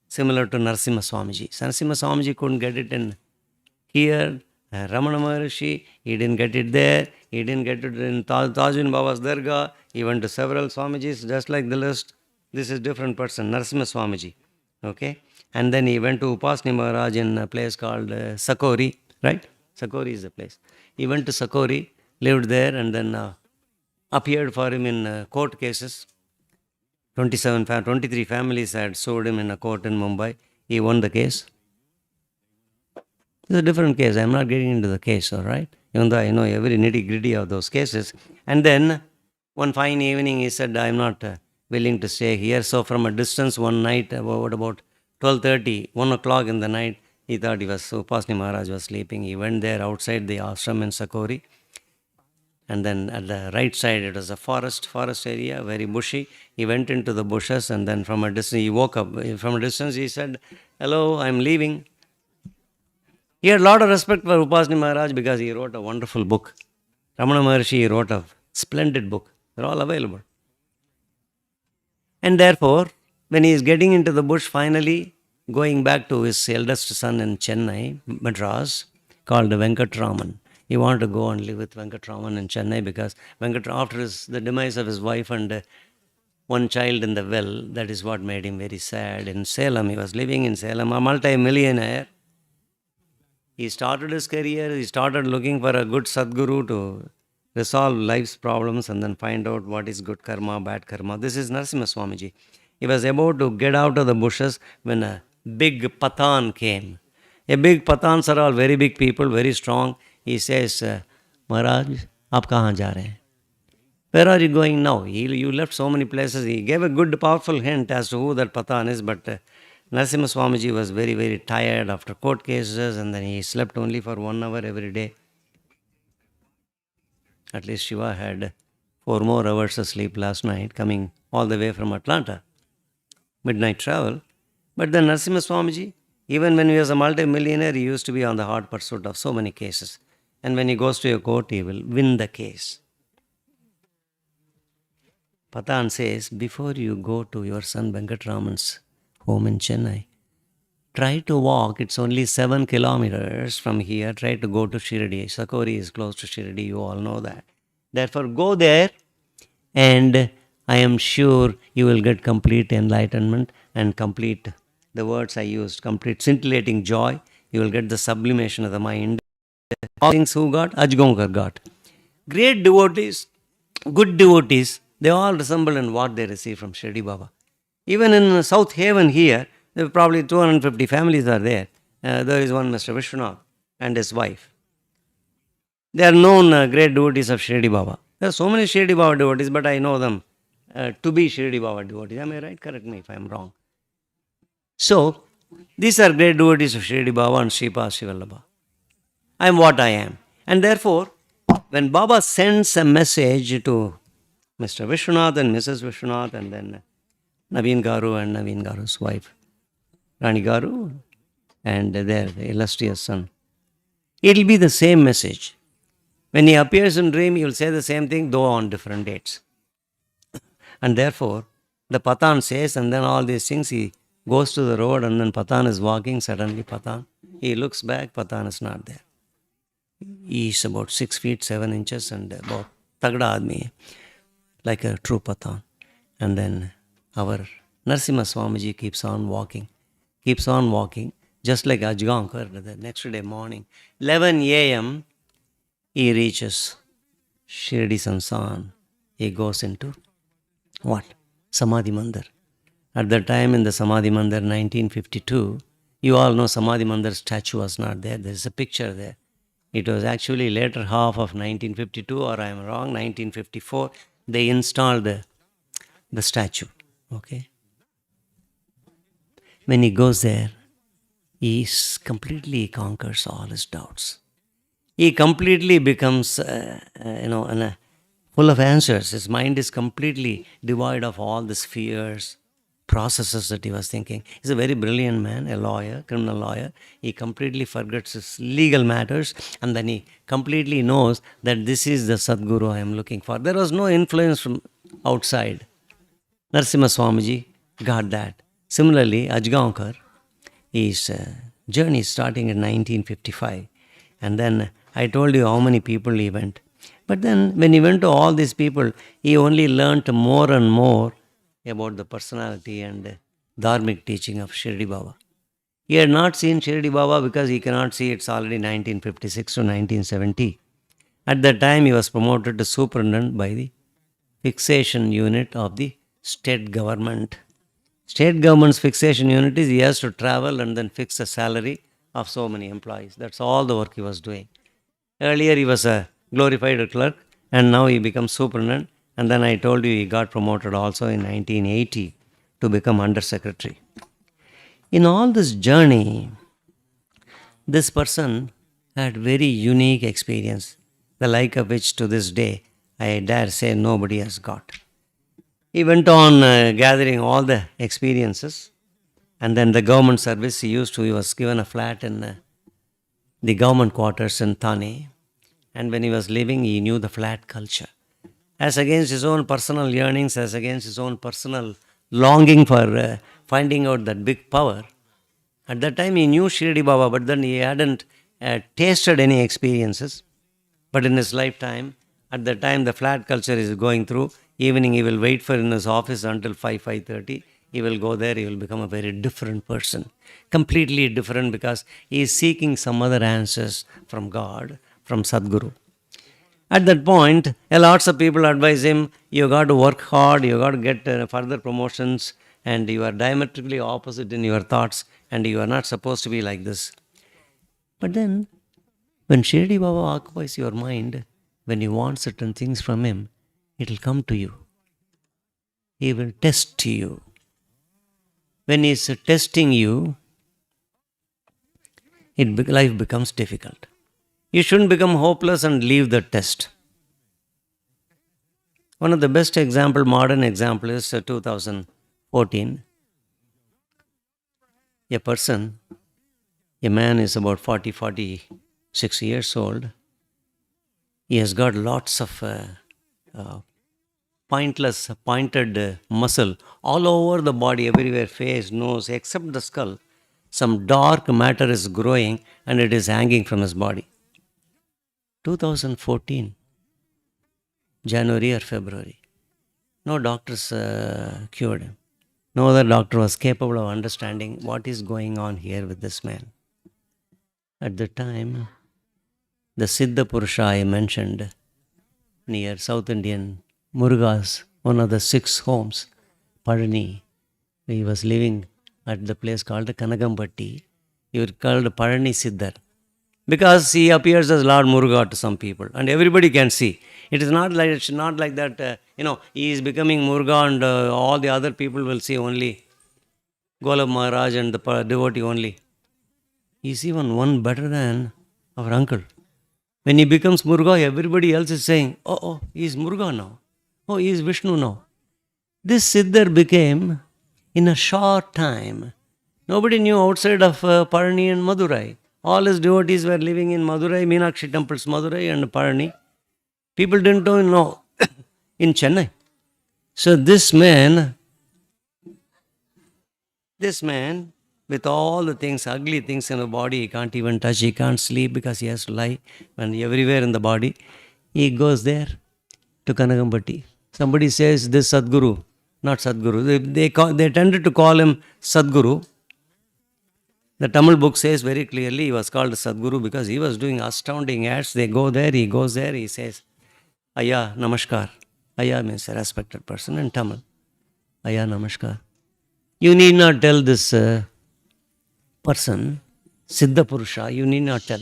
Similar to Narasimha Swamiji. Narasimha Swamiji couldn't get it in here. Ramana Maharshi, he didn't get it there. He didn't get it in Tajin Baba's Dargah. He went to several Swamijis, just like the list. This is different person, Narasimha Swamiji. Okay? And then he went to Upasni Maharaj in a place called Sakori, right? Sakori is the place. He went to Sakori, lived there, and then appeared for him in court cases. 23 families had sued him in a court in Mumbai. He won the case. It's a different case. I'm not getting into the case, all right? Even though I know every nitty-gritty of those cases. And then, one fine evening, he said, I'm not willing to stay here. So from a distance, one night, about 12:30, 1 o'clock in the night, he thought Upasni Maharaj was sleeping. He went there outside the ashram in Sakori. And then at the right side, it was a forest area, very bushy. He went into the bushes, and then from a distance, he woke up. From a distance, he said, hello, I'm leaving. He had a lot of respect for Upasni Maharaj because he wrote a wonderful book. Ramana Maharshi wrote a splendid book. They're all available. And therefore, when he is getting into the bush, finally going back to his eldest son in Chennai, Madras, called Venkatraman. He wanted to go and live with Venkatraman in Chennai because after the demise of his wife and one child in the well, that is what made him very sad. In Salem, he was living in Salem, a multi-millionaire. He started his career, he started looking for a good Sadguru to resolve life's problems and then find out what is good karma, bad karma. This is Narasimha Swamiji. He was about to get out of the bushes when a big Pathan came. A big Pathans are all very big people, very strong. He says, Maharaj, aap kahan ja rahe hain? Where are you going now? You left so many places. He gave a good, powerful hint as to who that Pathan is, but Narasimha Swamiji was very, very tired after court cases, and then he slept only for 1 hour every day. At least Shiva had 4 more hours of sleep last night, coming all the way from Atlanta. Midnight travel. But then Narasimha Swamiji, even when he was a multi-millionaire, he used to be on the hard pursuit of so many cases. And when he goes to a court, he will win the case. Pathan says, before you go to your son Venkatraman's home in Chennai, try to walk. It's only 7 kilometers from here. Try to go to Shirdi. Sakori is close to Shirdi. You all know that. Therefore, go there, and I am sure you will get complete enlightenment and complete, the words I used, complete scintillating joy. You will get the sublimation of the mind. All things who got, Ajgonkar got. Great devotees, good devotees, they all resemble in what they receive from Shirdi Baba. Even in South Haven here, there are probably 250 families are there. There is one Mr. Vishwanath and his wife. They are known great devotees of Shirdi Baba. There are so many Shirdi Baba devotees, but I know them to be Shirdi Baba devotees. Am I right? Correct me if I am wrong. So, these are great devotees of Shirdi Baba and Sripa Srivallabha. I am what I am. And therefore, when Baba sends a message to Mr. Vishwanath and Mrs. Vishwanath, and then Naveen Garu and Naveen Garu's wife, Rani Garu, and their illustrious son, it will be the same message. When he appears in dream, he will say the same thing, though on different dates. And therefore, the Pathan says, and then all these things, he goes to the road, and then Pathan is walking, suddenly Pathan, he looks back, Pathan is not there. He is about 6 feet 7 inches and about tagda admi, like a true Pathan. And then our Narasimha Swamiji keeps on walking, just like Ajgankar. The next day morning, 11 a.m., he reaches Shirdi Sansan. He goes into what? Samadhi Mandir. At that time in the Samadhi Mandir, 1952, you all know Samadhi Mandir statue was not there. There is a picture there. It was actually later half of 1952, or I am wrong, 1954, they installed the statue. Okay. When he goes there, completely conquers all his doubts. He completely becomes, full of answers. His mind is completely devoid of all these fears, processes that he was thinking. He's a very brilliant man, a lawyer, criminal lawyer. He completely forgets his legal matters, and then he completely knows that this is the Sadguru I am looking for. There was no influence from outside. Narasimha Swamiji got that. Similarly, Ajgaonkar, his journey starting in 1955. And then I told you how many people he went. But then when he went to all these people, he only learnt more and more about the personality and dharmic teaching of Shirdi Baba. He had not seen Shirdi Baba because he cannot see it's already 1956 to 1970. At that time, he was promoted to superintendent by the fixation unit of the state government. State government's fixation unit is he has to travel and then fix the salary of so many employees. That's all the work he was doing. Earlier he was a glorified clerk and now he becomes superintendent. And then I told you he got promoted also in 1980 to become undersecretary. In all this journey, this person had very unique experience, the like of which to this day I dare say nobody has got. He went on gathering all the experiences, and then the government service he was given a flat in the government quarters in Thane, and when he was living, he knew the flat culture. As against his own personal yearnings, as against his own personal longing for finding out that big power, at that time he knew Shirdi Baba, but then he hadn't tasted any experiences. But in his lifetime, at the time the flat culture is going through, evening he will wait for in his office until 5:30. He will go there, he will become a very different person. Completely different because he is seeking some other answers from God, from Sadguru. At that point, lots of people advise him, you got to work hard, you got to get further promotions, and you are diametrically opposite in your thoughts, and you are not supposed to be like this. But then, when Shirdi Baba occupies your mind, when you want certain things from him, it will come to you. He will test you. When he is testing you, life becomes difficult. You shouldn't become hopeless and leave the test. One of the best modern example is 2014. A man is about 46 years old. He has got lots of pointed muscle all over the body, everywhere, face, nose, except the skull. Some dark matter is growing and it is hanging from his body. 2014, January or February. No doctors cured him. No other doctor was capable of understanding what is going on here with this man. At the time, the Siddha Purusha I mentioned near South Indian Murugas, one of the 6 homes, Padani, he was living at the place called Kanagambatti. He was called Padani Siddhar because he appears as Lord Muruga to some people and everybody can see. It's not like that, he is becoming Muruga and all the other people will see only Golab Maharaj and the devotee only. He is even one better than our uncle. When he becomes Muruga, everybody else is saying, oh, he is Muruga now. Oh, he is Vishnu now. This Siddhar became, in a short time, nobody knew outside of Parani and Madurai. All his devotees were living in Madurai, Meenakshi temples, Madurai and Parani. People didn't know in Chennai. So this man, with all the things, ugly things in the body, he can't even touch, he can't sleep because he has to lie and everywhere in the body. He goes there to Kanagambatti. Somebody says this Sadguru, not Sadguru. They tended to call him Sadguru. The Tamil book says very clearly he was called Sadguru because he was doing astounding acts. They go there, he goes there, he says, Ayya, Namaskar. Ayya means a respected person in Tamil. Ayya, Namaskar. You need not tell this person, Siddha Purusha, you need not tell.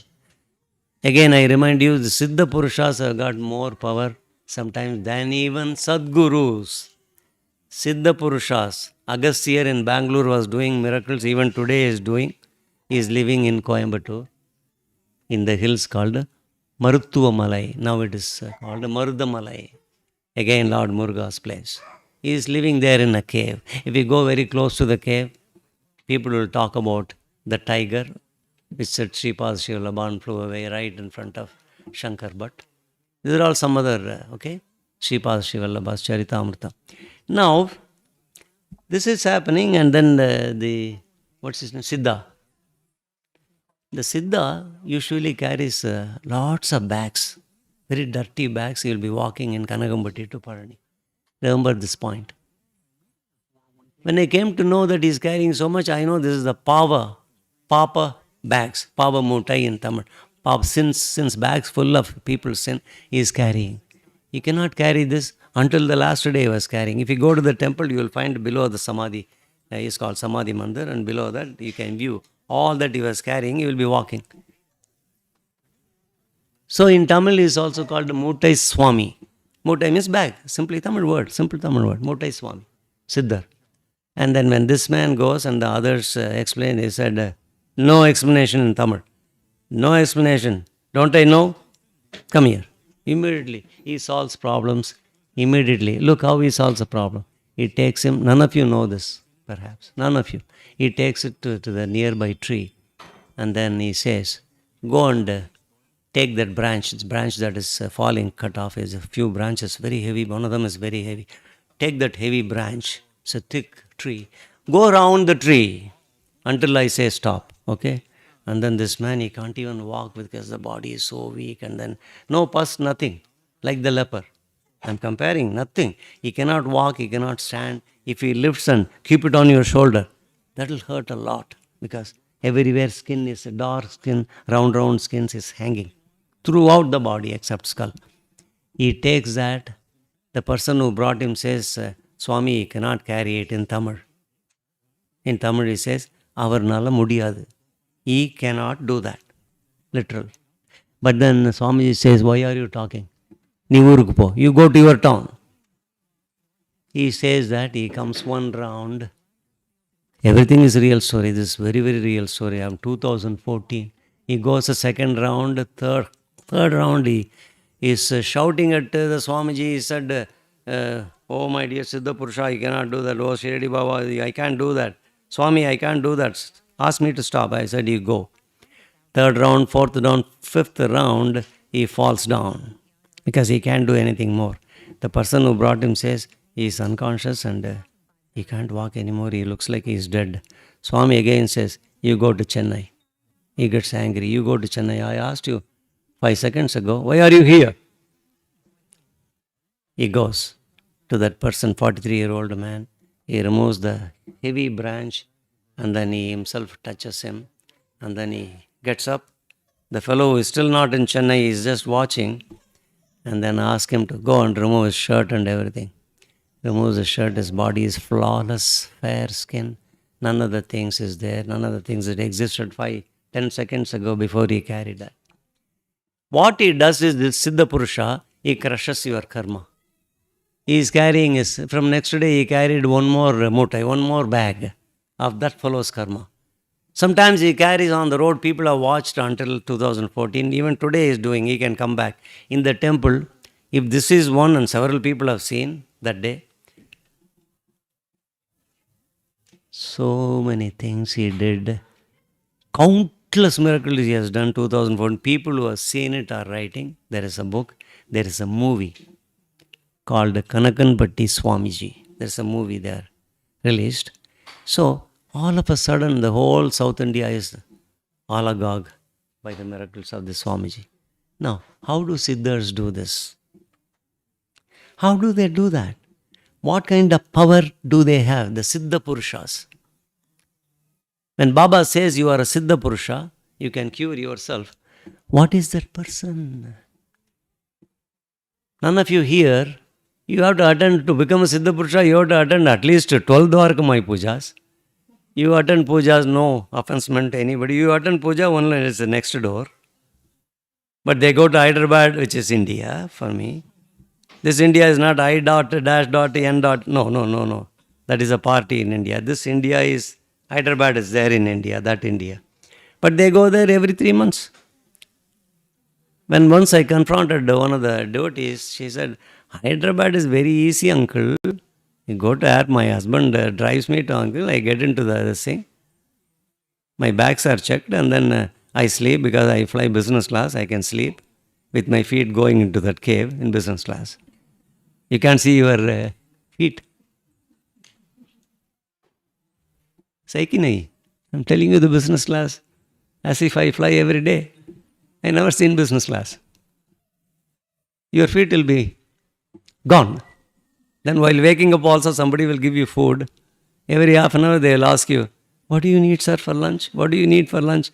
Again, I remind you, the Siddha Purushas have got more power sometimes than even Sadgurus. Siddha Purushas, Agastya in Bangalore was doing miracles, even today is doing. He is living in Coimbatore, in the hills called Maruttuvamalai. Now it is called Marudamalai. Again, Lord Muruga's place. He is living there in a cave. If you go very close to the cave, people will talk about the tiger, which said Sripad Shivalaban flew away right in front of Shankar Bhatt. These are all some other, Sripad Shivalabha's Charitamrita. Now, this is happening, and then what's his name? Siddha. The Siddha usually carries lots of bags, very dirty bags. He will be walking in Kanagambatti to Parani. Remember this point. When I came to know that he is carrying so much, I know this is the Papa bags, Papa Mutai in Tamil. Papa, since bags full of people's sin, he is carrying. He cannot carry this until the last day he was carrying. If you go to the temple, you will find below the Samadhi, it's called Samadhi Mandir, and below that you can view all that he was carrying, he will be walking. So in Tamil is also called Mutai Swami. Mutai means bag, simple Tamil word, Mutai Swami, Siddhar. And then when this man goes and the others explain, he said, no explanation in Tamil. No explanation. Don't I know? Come here. Immediately, he solves problems. Immediately. Look how he solves a problem. He takes him, none of you know this, perhaps. None of you. He takes it to the nearby tree. And then he says, go and take that branch. It's branch that is falling, cut off. Is a few branches, very heavy. One of them is very heavy. Take that heavy branch. It's a thick tree. Go around the tree until I say stop. Okay? And then this man, he can't even walk because the body is so weak. And then no pus, nothing. Like the leper. I'm comparing, nothing. He cannot walk, he cannot stand. If he lifts and keep it on your shoulder, that will hurt a lot. Because everywhere skin is a dark skin, round skins is hanging. Throughout the body except skull. He takes that. The person who brought him says, Swami, he cannot carry it in Tamil. In Tamil he says, Avarnala mudiyadu. He cannot do that. Literal. But then Swamiji says, why are you talking? You go to your town. He says that he comes one round. Everything is real story. This is very, very real story. I'm 2014. He goes a second round, third round. He is shouting at the Swamiji. He said, oh my dear Siddha Purusha, I cannot do that. Oh Shirdi Baba, I can't do that. Swami, I can't do that. Ask me to stop. I said, you go. Third round, fourth round, fifth round, he falls down because he can't do anything more. The person who brought him says he is unconscious and he can't walk anymore. He looks like he is dead. Swami again says, you go to Chennai. He gets angry. You go to Chennai. I asked you 5 seconds ago, why are you here? He goes to that person, 43-year-old man. He removes the heavy branch and then he himself touches him and then he gets up. The fellow who is still not in Chennai is just watching and then ask him to go and remove his shirt and everything. Removes his shirt, his body is flawless, fair skin. None of the things is there, none of the things that existed 5-10 seconds ago before he carried that. What he does is this Siddha Purusha, he crushes your karma. He is carrying his, from next day he carried one more mutai, one more bag of that fellow's karma. Sometimes he carries on the road, people have watched until 2014, even today he is doing, he can come back. In the temple, if this is one and several people have seen that day, so many things he did, countless miracles he has done, 2014. People who have seen it are writing, there is a book, there is a movie called Kanakanpatti Swamiji. There is a movie there released. So, all of a sudden, the whole South India is all agog by the miracles of the Swamiji. Now, how do Siddhas do this? How do they do that? What kind of power do they have, the Siddha Purushas? When Baba says you are a Siddha Purusha, you can cure yourself. What is that person? None of you here, you have to attend, to become a Siddha Purusha, you have to attend at least 12 Dwarakamayi Pujas. You attend pujas, no offense meant to anybody. You attend puja, only it's the next door. But they go to Hyderabad, which is India for me. This India is not I dot, dash dot, N dot. No. That is a party in India. This India is, Hyderabad is there in India, that India. But they go there every 3 months. When once I confronted one of the devotees, she said, Hyderabad is very easy, uncle. You go to air, my husband drives me to uncle, I get into the thing. My bags are checked and then I sleep because I fly business class. I can sleep with my feet going into that cave in business class. You can't see your feet. Saiki nahi. I'm telling you the business class as if I fly every day. I never seen business class. Your feet will be gone. Then while waking up also somebody will give you food. Every half an hour they will ask you, what do you need, sir, for lunch? What do you need for lunch?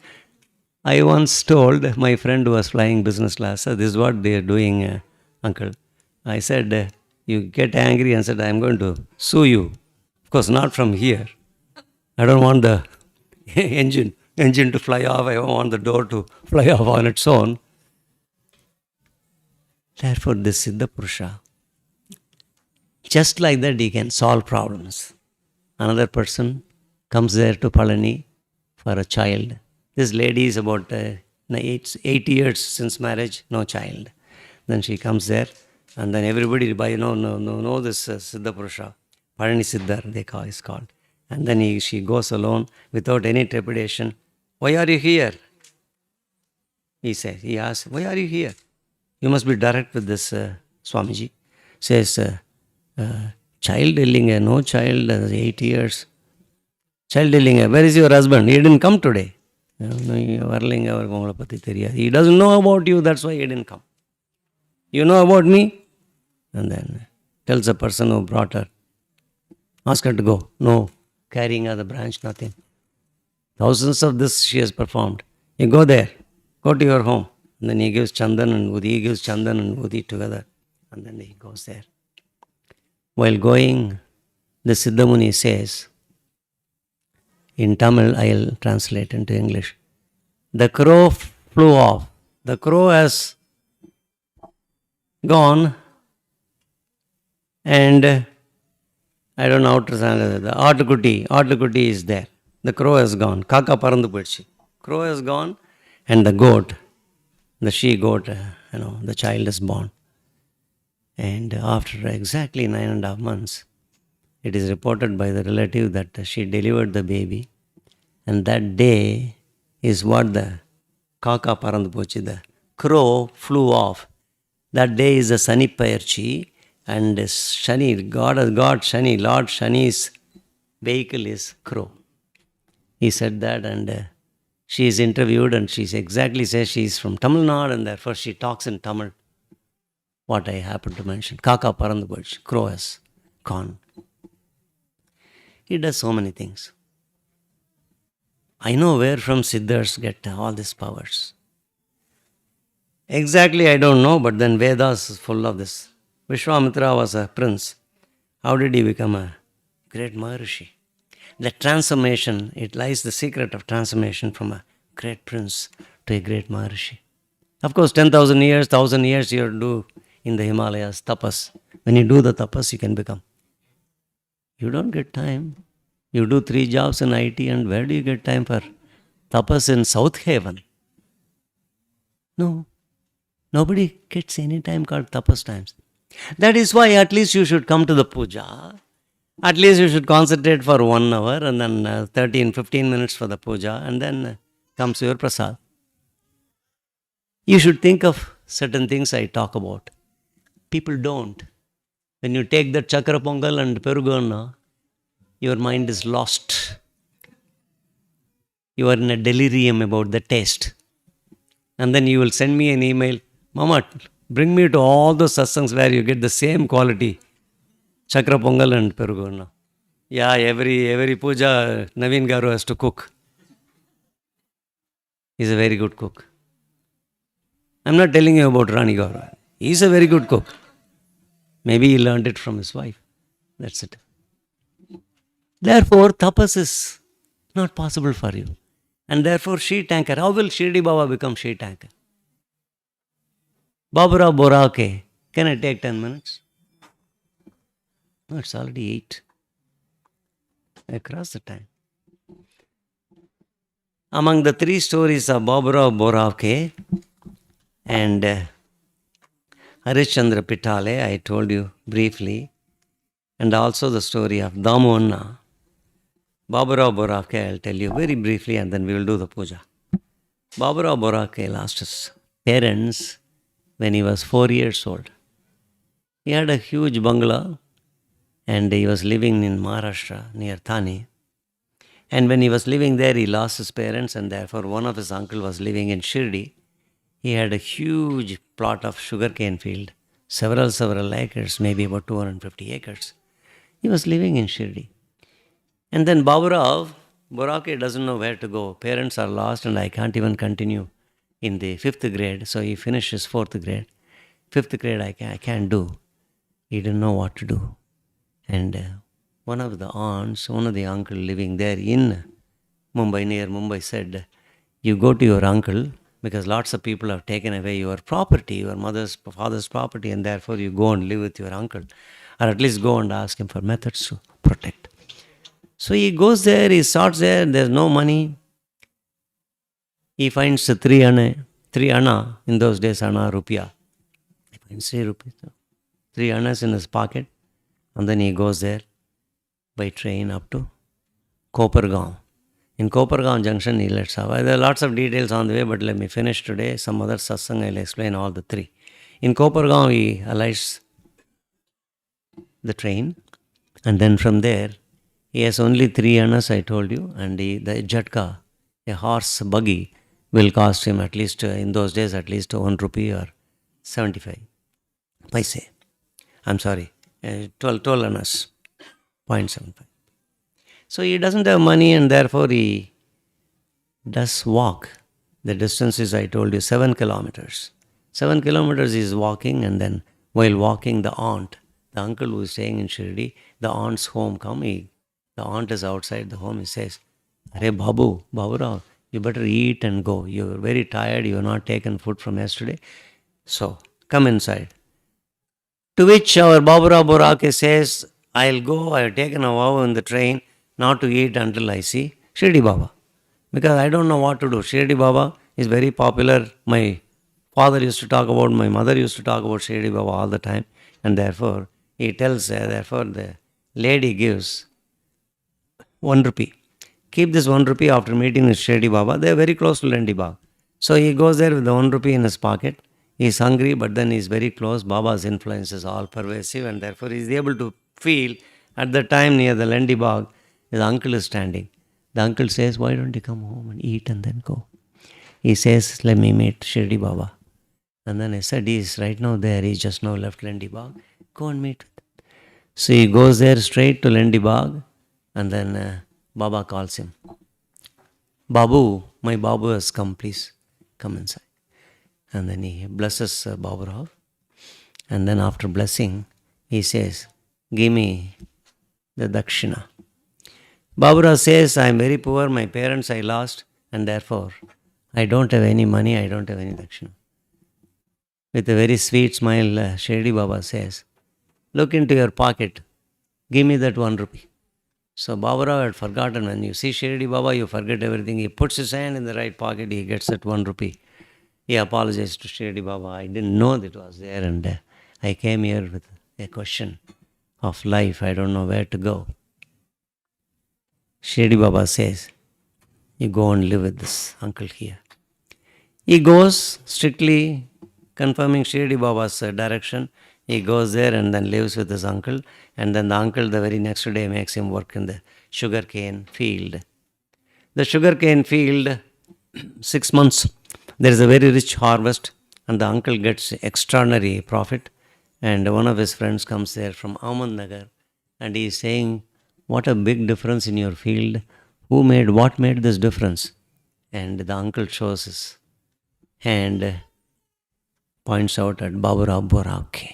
I once told my friend who was flying business class, this is what they are doing, uncle. I said, you get angry and said, I'm going to sue you. Of course, not from here. I don't want the engine to fly off. I don't want the door to fly off on its own. Therefore, this Siddha Purusha, just like that, he can solve problems. Another person comes there to Palani for a child. This lady is about 8 years since marriage, no child. Then she comes there, and then everybody know this Siddha Purusha, Palani Siddhar, is called. And then she goes alone without any trepidation. Why are you here? He asks, why are you here? You must be direct with this Swamiji. Says, child dealing, no child, 8 years. Child dealing, where is your husband? He didn't come today. He doesn't know about you, that's why he didn't come. You know about me? And then tells the person who brought her, ask her to go. No, carrying her the branch, nothing. Thousands of this she has performed. You go there, go to your home. And then he gives Chandan and Udi, he gives Chandan and Udi together. And then he goes there. While going, the Siddha Muni says, in Tamil, I'll translate into English. The crow flew off. The crow has gone, and I don't know how to translate. The Aatukutti is there. The crow has gone. Kaka parandu poiduchu. Crow has gone, and the goat, the she goat, the child is born. And after exactly 9.5 months, it is reported by the relative that she delivered the baby. And that day is what the Kaka parandu pochi, the crow flew off. That day is the Sani Payarchi, and Shani, God Shani, Lord Shani's vehicle is crow. He said that, and she is interviewed, and she exactly says she is from Tamil Nadu, and therefore she talks in Tamil. What I happen to mention, Kaka parandu pochi, crow has gone. He does so many things. I know where from Siddhars get all these powers. Exactly, I don't know, but then Vedas is full of this. Vishwamitra was a prince. How did he become a great Maharishi? The transformation, it lies the secret of transformation from a great prince to a great Maharishi. Of course, 10,000 years, 1,000 years you do in the Himalayas, tapas. When you do the tapas, you can become. You don't get time. You do 3 jobs in IT, and where do you get time for tapas in South Haven? No. Nobody gets any time called tapas times. That is why at least you should come to the puja. At least you should concentrate for 1 hour and then 15 minutes for the puja, and then comes your prasad. You should think of certain things I talk about. People don't. When you take the chakra pongal and perugana, your mind is lost. You are in a delirium about the taste. And then you will send me an email, Mama, bring me to all those satsangs where you get the same quality. Chakra pongal and perugana. Yeah, every puja, Naveen Garu has to cook. He's a very good cook. I'm not telling you about Rani Garu. He's a very good cook. Maybe he learned it from his wife. That's it. Therefore, tapas is not possible for you. And therefore, sheet anchor. How will Shirdi Baba become sheet anchor? Babura Borake. Can I take 10 minutes? No, it's already 8. I crossed the time. Among the three stories of Baburao Boravke and Harishchandra Pitale, I told you briefly, and also the story of Damu Anna. Baburao Boravke, I'll tell you very briefly, and then we will do the puja. Baburao Boravke lost his parents when he was 4 years old. He had a huge bungalow and he was living in Maharashtra near Thane. And when he was living there, he lost his parents, and therefore one of his uncle was living in Shirdi. He had a huge plot of sugarcane field, several acres, maybe about 250 acres. He was living in Shirdi. And then Baburao Borake doesn't know where to go. Parents are lost, and I can't even continue in the 5th grade. So he finishes 4th grade. 5th grade I can't do. He didn't know what to do. And one of the aunts, one of the uncle living there in Mumbai, near Mumbai, said, you go to your uncle because lots of people have taken away your property, your mother's, father's property, and therefore you go and live with your uncle. Or at least go and ask him for methods to protect. So he goes there, he starts there, there's no money. He finds 3 anna, in those days, anna, rupiah. He finds 3 rupees, 3 annas in his pocket, and then he goes there by train up to Kopargaon. In Kopargaon junction, he lets out. There are lots of details on the way, but let me finish today. Some other satsang, I'll explain all the 3. In Kopargaon, he alights the train, and then from there, he has only 3 annas, I told you, and the jatka, a horse buggy, will cost him at least, in those days, at least 1 rupee or 75 paise. I'm sorry, 12 annas, 0.75. So he doesn't have money, and therefore he does walk. The distance is, I told you, 7 kilometers. 7 kilometers he is walking, and then while walking, the aunt, the uncle who is staying in Shirdi, the aunt's home come. The aunt is outside the home. He says, Arey Baburao, you better eat and go. You're very tired. You have not taken food from yesterday. So come inside. To which our Baburao Borake says, I'll go. I have taken a vow in the train not to eat until I see Shirdi Baba. Because I don't know what to do. Shirdi Baba is very popular. My father used to talk about, my mother used to talk about Shirdi Baba all the time. And therefore, he tells, therefore the lady gives 1 rupee. Keep this 1 rupee after meeting with Shirdi Baba. They are very close to Lendi Bagh. So he goes there with the 1 rupee in his pocket. He is hungry, but then he is very close. Baba's influence is all pervasive, and therefore he is able to feel at the time near the Lendi Bagh, his uncle is standing. The uncle says, why don't you come home and eat and then go? He says, let me meet Shirdi Baba. And then I said, he is right now there. He just now left Lendi Bagh. Go and meet with him. So he goes there straight to Lendi Bagh, and then Baba calls him. Babu, my Babu has come, please come inside. And then he blesses Baburao. And then after blessing, he says, give me the dakshina. Baburao says, I am very poor, my parents I lost, and therefore I don't have any money, I don't have any dakshina. With a very sweet smile, Shirdi Baba says, look into your pocket, give me that 1 rupee. So Baburao had forgotten. When you see Shirdi Baba, you forget everything. He puts his hand in the right pocket, he gets that 1 rupee. He apologized to Shirdi Baba. I didn't know that it was there, and I came here with a question of life. I don't know where to go. Shirdi Baba says, you go and live with this uncle here. He goes, strictly confirming Shirdi Baba's direction. He goes there and then lives with his uncle. And then the uncle the very next day makes him work in the sugarcane field. The sugarcane field, 6 months, there is a very rich harvest, and the uncle gets extraordinary profit. And one of his friends comes there from Ahmednagar, and he is saying, what a big difference in your field. What made this difference? And the uncle shows his hand, points out at Baburao Borake.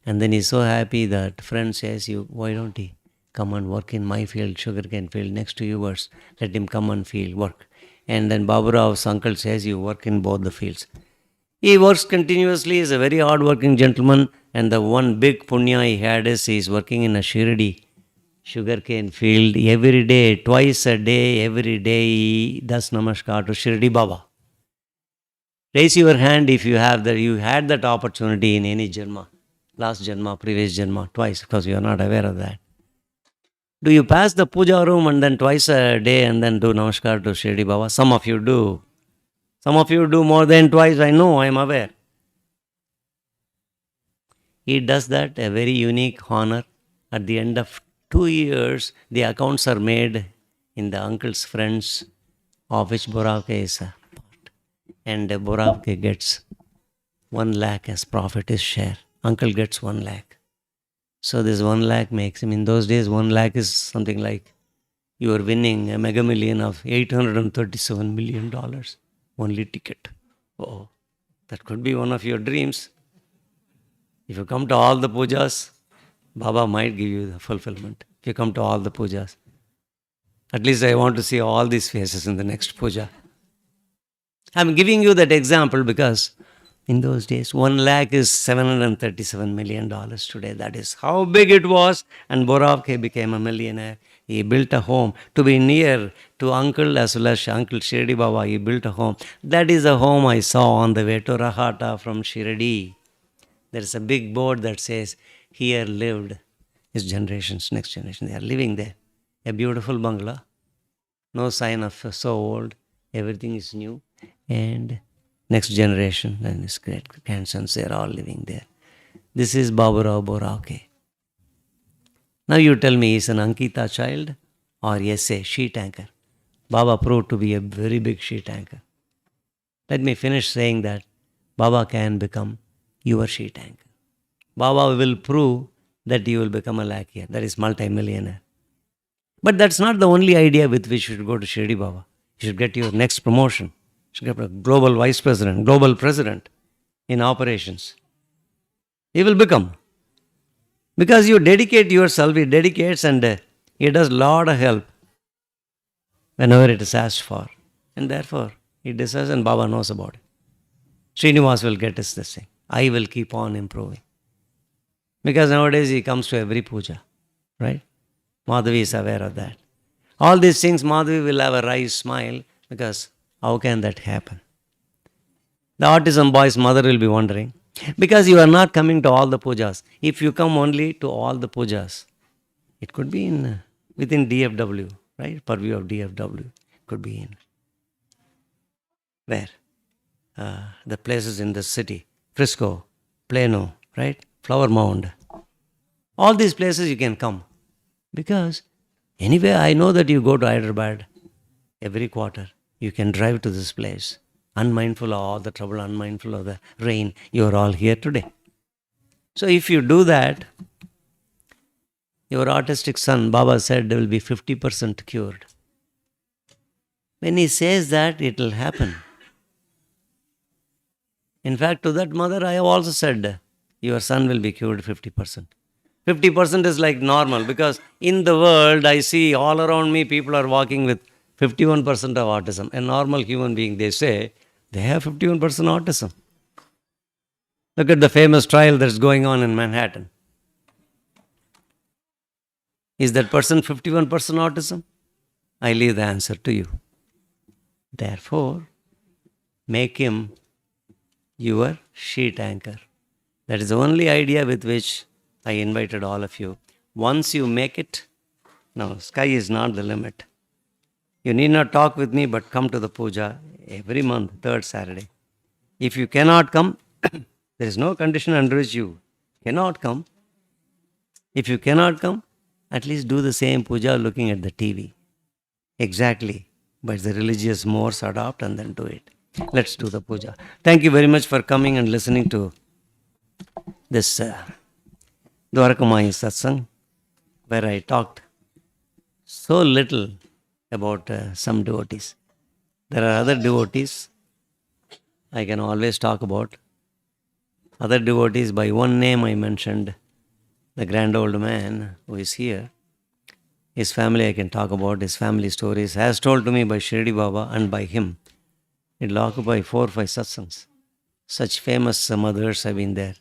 And then he's so happy that friend says, why don't he come and work in my field, sugarcane field, next to yours. Let him come and work. And then Baburao's uncle says, you work in both the fields. He works continuously, he is a very hard-working gentleman, and the one big punya he had is he is working in a Shirdi sugarcane field. Every day, twice a day, every day he does namaskar to Shirdi Baba. Raise your hand if you had that opportunity in any janma, last janma, previous janma, twice, because you are not aware of that. Do you pass the puja room and then twice a day and then do namaskar to Shirdi Baba? Some of you do. Some of you do more than twice, I know, I am aware. He does that, a very unique honor. At the end of 2 years, the accounts are made in the uncle's friends, of which Borake is a part. And Borake gets 1 lakh as profit, his share. Uncle gets 1 lakh. So this 1 lakh makes him, in those days, 1 lakh is something like you are winning a mega million of $837 million. Only ticket. Oh, that could be one of your dreams. If you come to all the pujas, Baba might give you the fulfillment. If you come to all the pujas. At least I want to see all these faces in the next puja. I'm giving you that example because in those days, 1 lakh is $737 million today. That is how big it was. And Boravke became a millionaire. He built a home to be near to uncle as well as Uncle Shirdi Baba. He built a home. That is a home I saw on the way to Rahata from Shirdi. There is a big board that says, here lived his generations, next generation. They are living there. A beautiful bungalow. No sign of so old. Everything is new. And next generation and his great grandsons, they are all living there. This is Baburao Borake. Now you tell me, is an Ankita child or yes, a sheet anchor? Baba proved to be a very big sheet anchor. Let me finish saying that Baba can become your sheet anchor. Baba will prove that you will become a lackey, that is multi-millionaire. But that's not the only idea with which you should go to Shirdi Baba. You should get your next promotion. You should get a global vice president, global president in operations. He will become. Because you dedicate yourself, he dedicates and he does a lot of help whenever it is asked for. And therefore, he deserves and Baba knows about it. Srinivas will get us this thing. I will keep on improving. Because nowadays he comes to every puja, right? Madhavi is aware of that. All these things, Madhavi will have a wry smile because how can that happen? The autism boy's mother will be wondering because you are not coming to all the pujas. If you come only to all the pujas, it could be within DFW, right? Purview of DFW. It could be in where? The places in the city. Frisco, Plano, right? Flower Mound. All these places you can come. Because anyway, I know that you go to Hyderabad every quarter. You can drive to this place. Unmindful of all the trouble, unmindful of the rain. You are all here today. So if you do that, your autistic son, Baba said, will be 50% cured. When he says that, it will happen. In fact, to that mother, I have also said, your son will be cured 50%. 50% is like normal because in the world, I see all around me, people are walking with 51% of autism. A normal human being, they say, they have 51% autism. Look at the famous trial that's going on in Manhattan. Is that person 51% autism? I leave the answer to you. Therefore, make him your sheet anchor. That is the only idea with which I invited all of you. Once you make it, no, sky is not the limit. You need not talk with me, but come to the puja every month, third Saturday. If you cannot come, there is no condition under which you cannot come. If you cannot come, at least do the same puja looking at the TV. Exactly. But the religious mores adopt and then do it. Let's do the puja. Thank you very much for coming and listening to this Dwarakamayi Satsang, where I talked so little about some devotees. There are other devotees I can always talk about. Other devotees, by one name I mentioned, the grand old man who is here. His family I can talk about, his family stories, as told to me by Shirdi Baba and by him. It will occupy 4 or 5 satsangs. Such famous mothers have been there.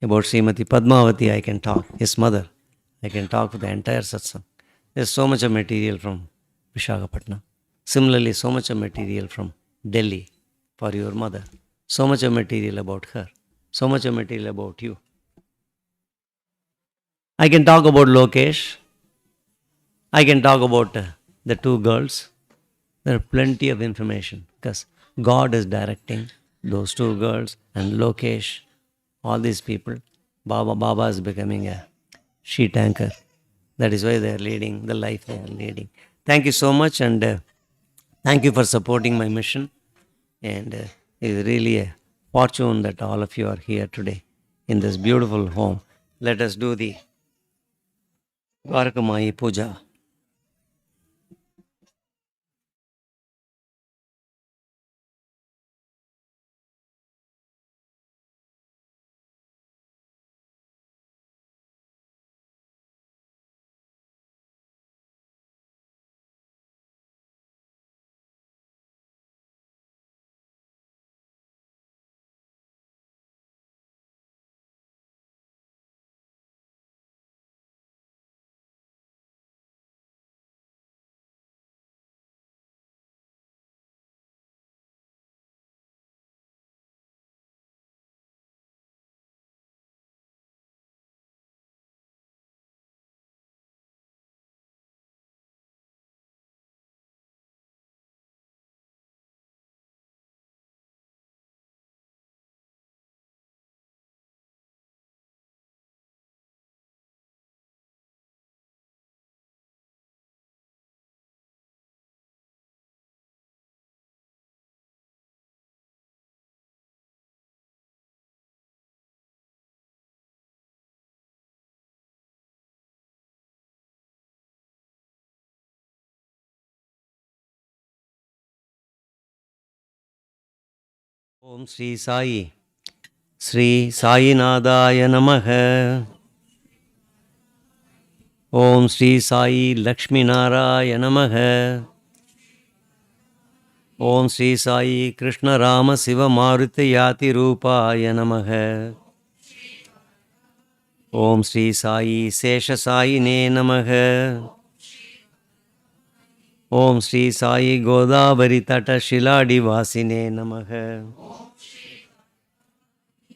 About Srimati Padmavati I can talk, his mother. I can talk for the entire satsang. There's so much of material from Visakhapatnam. Similarly, so much of material from Delhi for your mother. So much of material about her. So much of material about you. I can talk about Lokesh. I can talk about the two girls. There are plenty of information because God is directing those two girls and Lokesh, all these people. Baba is becoming a sheet anchor. That is why they are leading the life they are leading. Thank you so much, and thank you for supporting my mission. And it's really a fortune that all of you are here today in this beautiful home. Let us do the Dwarakamayi Puja. Om Sri Sai. Sri Sai Nadaya Namaha. Om Sri Sai Lakshmi Naraya Namaha. Om Sri Sai Krishna Rama Siva Maruti Yati Rupaya Namaha. Om Sri Sai Sesha Sai Ne Namaha. Om Sri Sai Godavari Tata Shiladi Vasine Namaha.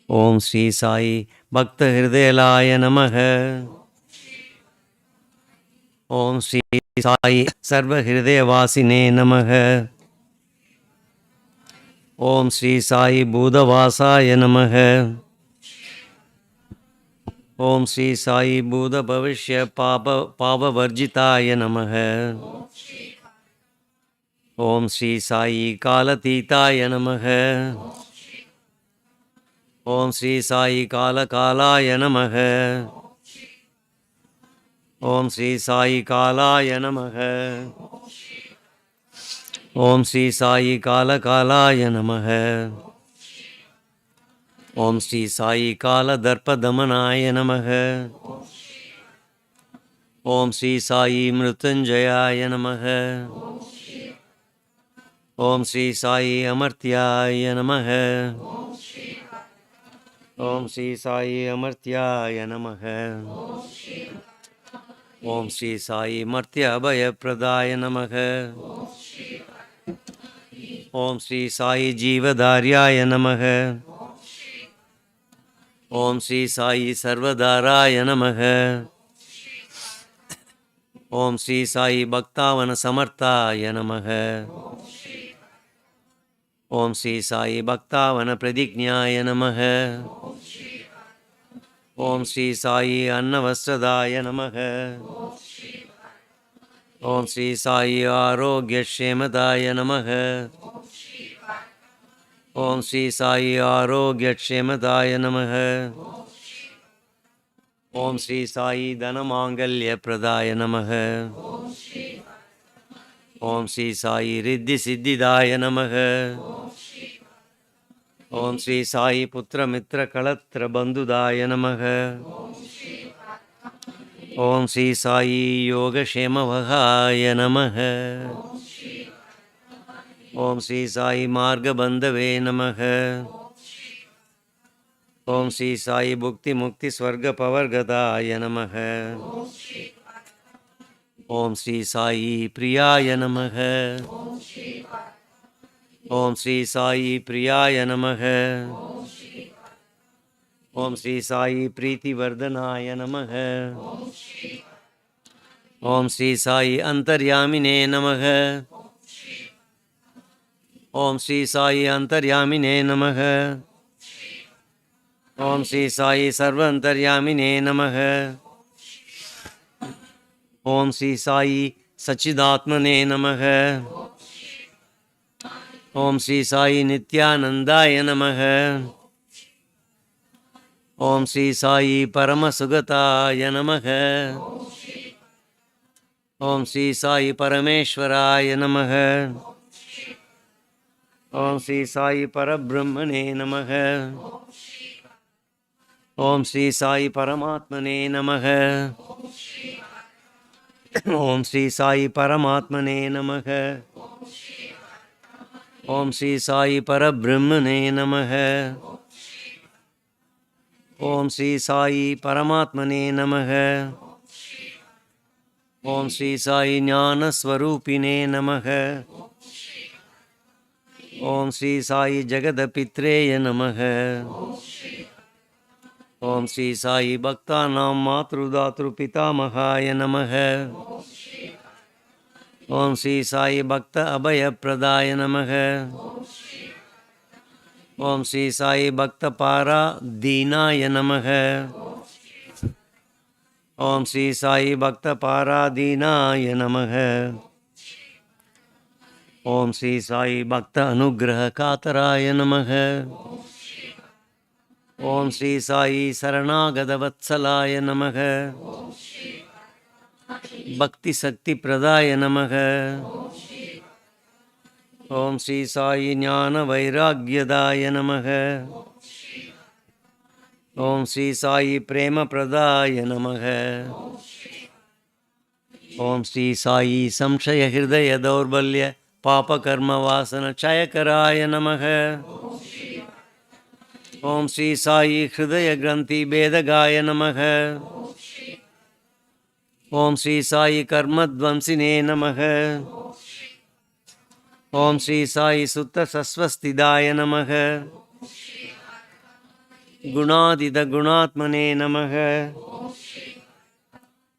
Om Sri Sai Bhakta Hridayalaya Namaha. Om Sri Sai Sarva Hridaya Vasine Namaha. Om Sri Sai Budhavasaya Namaha. Om Sri Sai Buddha Bhavishya Pava Varjitaya Namaha. Om Sri Sai Kalatitaya Namaha. Om Sri Sai Kalakalaya Namaha. Om Sri Sai Kalaya Namaha. Om Sri Sai Kalakalaya Namaha. Om Sri Sai Kala Darpa Damanaya Namaha. Om Sri Sai Mrutanjayaya Namaha. Om Sri Sai Amartyaya Namaha. Om Sri Sai Amartyaya Namaha. Om Sri Sai Martya Abhaya Pradaya Namaha. Om Sri Sai Jivadaryaya Namaha. Om Sri Sai Sarvadaraya Namaha. Om Sri Sai Bhaktavana Samarthaya Namaha. Om Sri Sai Bhaktavana Pradignyaya Namaha. Om Sri Sai Annavastradaya Namaha. Om Sri Sai Arogya Shemadaya Namaha. Om Sri Sai Arogya Shemadaya Namaha. Om Sri Sai Dhanamangalya Pradaya Namaha. Om Sri Sai Riddhi Siddhidaya Namaha. Om Sri Sai Putra Mitra Kalatra Bandudaya Namaha. Om Sri Sai Yoga Shema Vahaya Namaha. Om Sri Sai Marga Bandhave Namaha. ஓம் ஸ்ரீ சாயி புக்தி முக்தி ஸ்வர்க பவர்கதாய நமக. ஓம் ஸ்ரீ சாயி பிரியாய நமக. ஓம் ஸ்ரீ சாயி பிரியாய நமக. ஓம் ஸ்ரீ சாயி பிரீத்தி வர்தனாய நமக. ஓம் ஸ்ரீ சாயி அந்தர்யாமினே நமக. ஓம் ஸ்ரீ சாயி அந்தர்யாமினே நமக. ஓம் ஸ்ரீ சாயி சர்வ அந்தர்யாமினே நமக. ஓம் ஸ்ரீ சாயி சச்சிதாத்மனே நமக. ஓம் ஸ்ரீ சாயி நித்யானந்தாய நமக. ஓம் ஸ்ரீ சாயி பரமசுகதாய நமக. ஓம் ஸ்ரீ சாயி பரமேஸ்வராய நமக. ஓம் ஸ்ரீ சாயி பரபிரம்மனே நமக. ஓம் ஸ்ரீ சாயி பரமாத்மனே நமக. ஓம் ஸ்ரீ சாயி பரமாத்மனே நமக. ஓம் ஸ்ரீ சாயி பரபிரம்மனே நமக. ஓம் ஸ்ரீ சாயி பரமாத்மனே நமக. ஓம் ஸ்ரீ சாயி ஞானஸ்வரூபினே நமக. ஓம் ஸ்ரீ சாயி ஜெகதபித்ரேய நமக. ஓம் ஸ்ரீ சாயி பக்தானாம் மாத்ருதாத்ரு பிதாமகாய நமக. ஓம் ஸ்ரீ சாயி பக்த அபயப்பிரதாய நமக. ஓம் ஸ்ரீ சாயி பக்த பாரா தீனாய நமக. ஓம் ஸ்ரீ சாயி பக்த பாராதீனாய நமக. ஓம் ஸ்ரீ சாயி பக்த அனுகிரக காத்தராய நமக. ஓம் ஸ்ரீ சாயி சரணாகத வத்சலாய நமக. பக்தி சக்தி பிரதாய நமக. ஓம் ஸ்ரீ சாயி ஞான வைராக்யதாய நமக. ஓம் ஸ்ரீ சாயி பிரேம பிரதாய நமக. ஓம் ஸ்ரீ சாயி சம்சய ஹிருதய தௌர்பல்ய பாப கர்ம வாசன க்ஷயகராய நமக. ஓம் ஸ்ரீ சாயி ஹிருதய கிரந்தி பேதகாய நமக. ஓம் ஸ்ரீ சாயி கர்மத்வம்சினே நமக. ஓம் ஸ்ரீ சாயி சுத்த சஸ்வஸ்திதாய நமக. குணாதித குணாத்மனே நமக.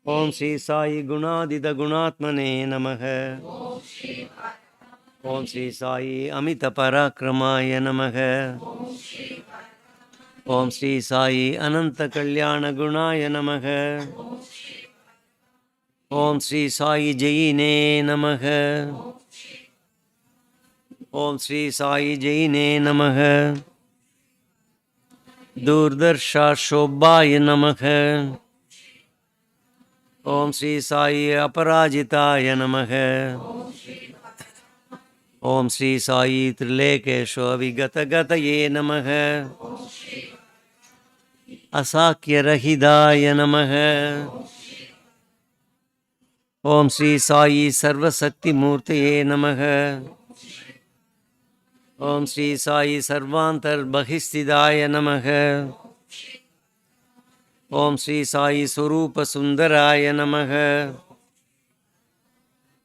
ஓம் ஸ்ரீ சாயி குணாதித குணாத்மனே நமக. ஓம் ஸ்ரீ சாயி அமித பராக்கிரமாய நமக. ஓம் ஸ்ரீ சாயி அனந்த கல்யாண குணாய நமக. ஓம் ஸ்ரீ சாயி ஜெயினே நமக. ஓம் ஸ்ரீ சாயி ஜெயினே நமக. दूरदर्शा शोभाय नमः. ओम श्री साई अपराजिताय नमः. ओम श्री साई त्रिलेकेशो विगतगतये नमः. असाक्यरहिताय नमः. ओम श्री साई सर्वशक्तिमूर्तये नमः. ओम श्री साई सर्वांतर्बहिस्थिताय नमः. ओम श्री साई स्वरूप सुंदराय नमः.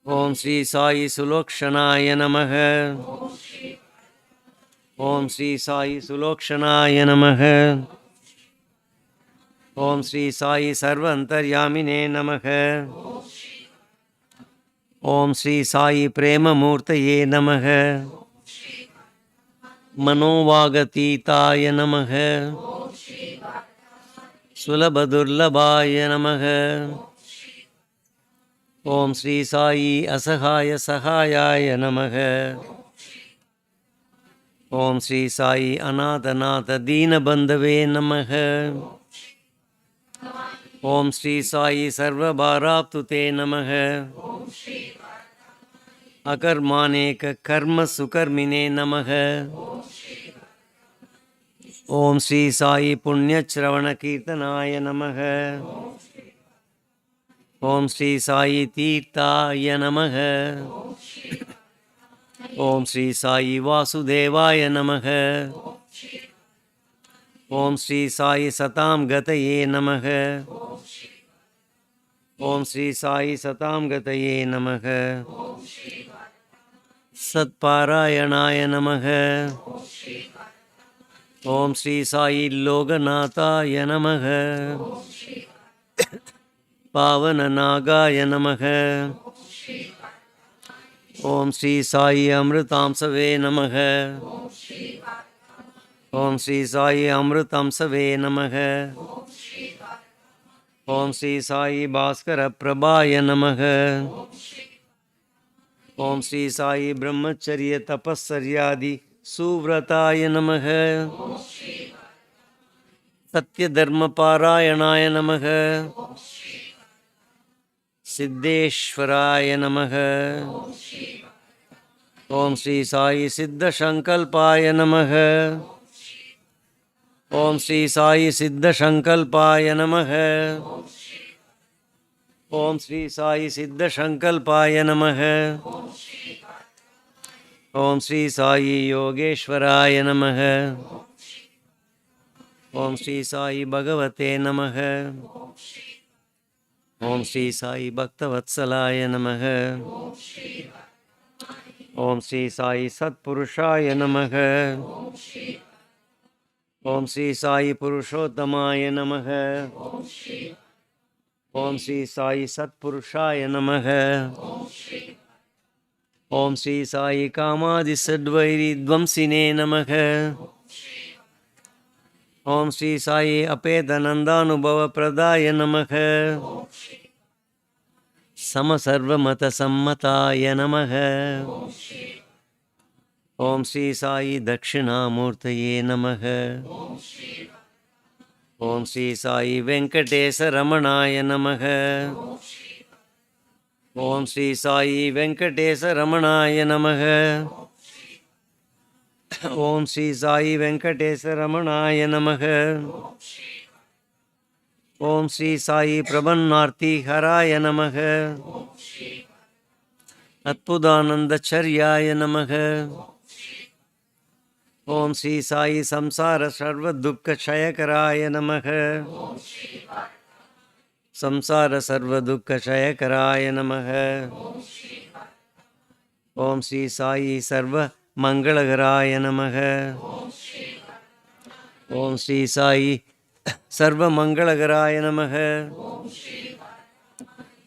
ओम श्री साई सुलोक्षणाय नमः. ओम श्री साई सुलोक्षणाय नमः. ओम श्री साई सर्वंतर्यामिने नमः. ओम श्री साई प्रेममूर्तये नमः. मनोवागतीताय नमः. सुलभदुर्लभाय नमः. ओम श्री साई असहाय सहायाय नमः. ओम श्री साई अनाथनाथ दीनबंधवे नमः. ओम श्री साई सर्वभाराप्तुते नमः. अकर्मानेक कर्म सुकर्मिने नमः. ओम श्री साई पुण्यश्रवण कीर्तनाय नमः. ओम श्री साई तीर्थाय नमः. ओम श्री साई वासुदेवाय नमः. Om Sri Sai Satam Gataye Namaha. Om Sri Sai Satam Gataye Namaha. Satparayanaya Namaha. Om Sri Sai Loganataya Namaha. Pavananagaya Namaha. Om Sri Sai Amritamsave Namaha. Om Sri Sai Amritamsave Namaha. Om Sri Sai Bhaskara Prabhaya Namaha. Om Sri Sai Brahmacharya Tapasaryadi Suvrataya Namaha. Satya Dharma Parayanaya Namaha. Siddheshwaraya Namaha. Om Sri Sai Siddha Shankalpaya Namaha. Om Sri Sai Siddha Shankalpaya Namaha. Om Sri Sai Siddha Shankalpaya Namaha. Om Sri Sai Yogeshwaraya Namaha. Om Sri Sai Bhagavate Namaha. Om Sri Sai Bhaktavatsalaya Namaha. Om Sri Sai Satpurushaya Namaha. Om Sri Sai Purushottamaya Namaha. Om Sri Sai Satpurushaya Namaha. Om Sri Sai Kamadi Sadvairi Dvamsine Namaha. Om Sri Sai Apedanandanubhava Pradaya Namaha. Samasarva Mata Sammataya Namaha. Om Sri Sai Dakshinamurtaye Namaha. Om Sri Sai Venkatesa Ramanaya Namaha. Om Sri Sai Venkatesa Ramanaya Namaha. Om Sri Sai Venkatesa Ramanaya Namaha. Om Sri Sai Prabhannarthi Haraya Namaha. Atpudananda Charyaya Namaha. Om Sri Sai Samsara Sarva Dukkha Shayakaraya Namaha. Samsara Sarva Dukkha Shayakaraya Namaha. Om Sri Sai Sarva Mangalagaraya Namaha. Om Sri Sai Sarva Mangalagaraya Namaha.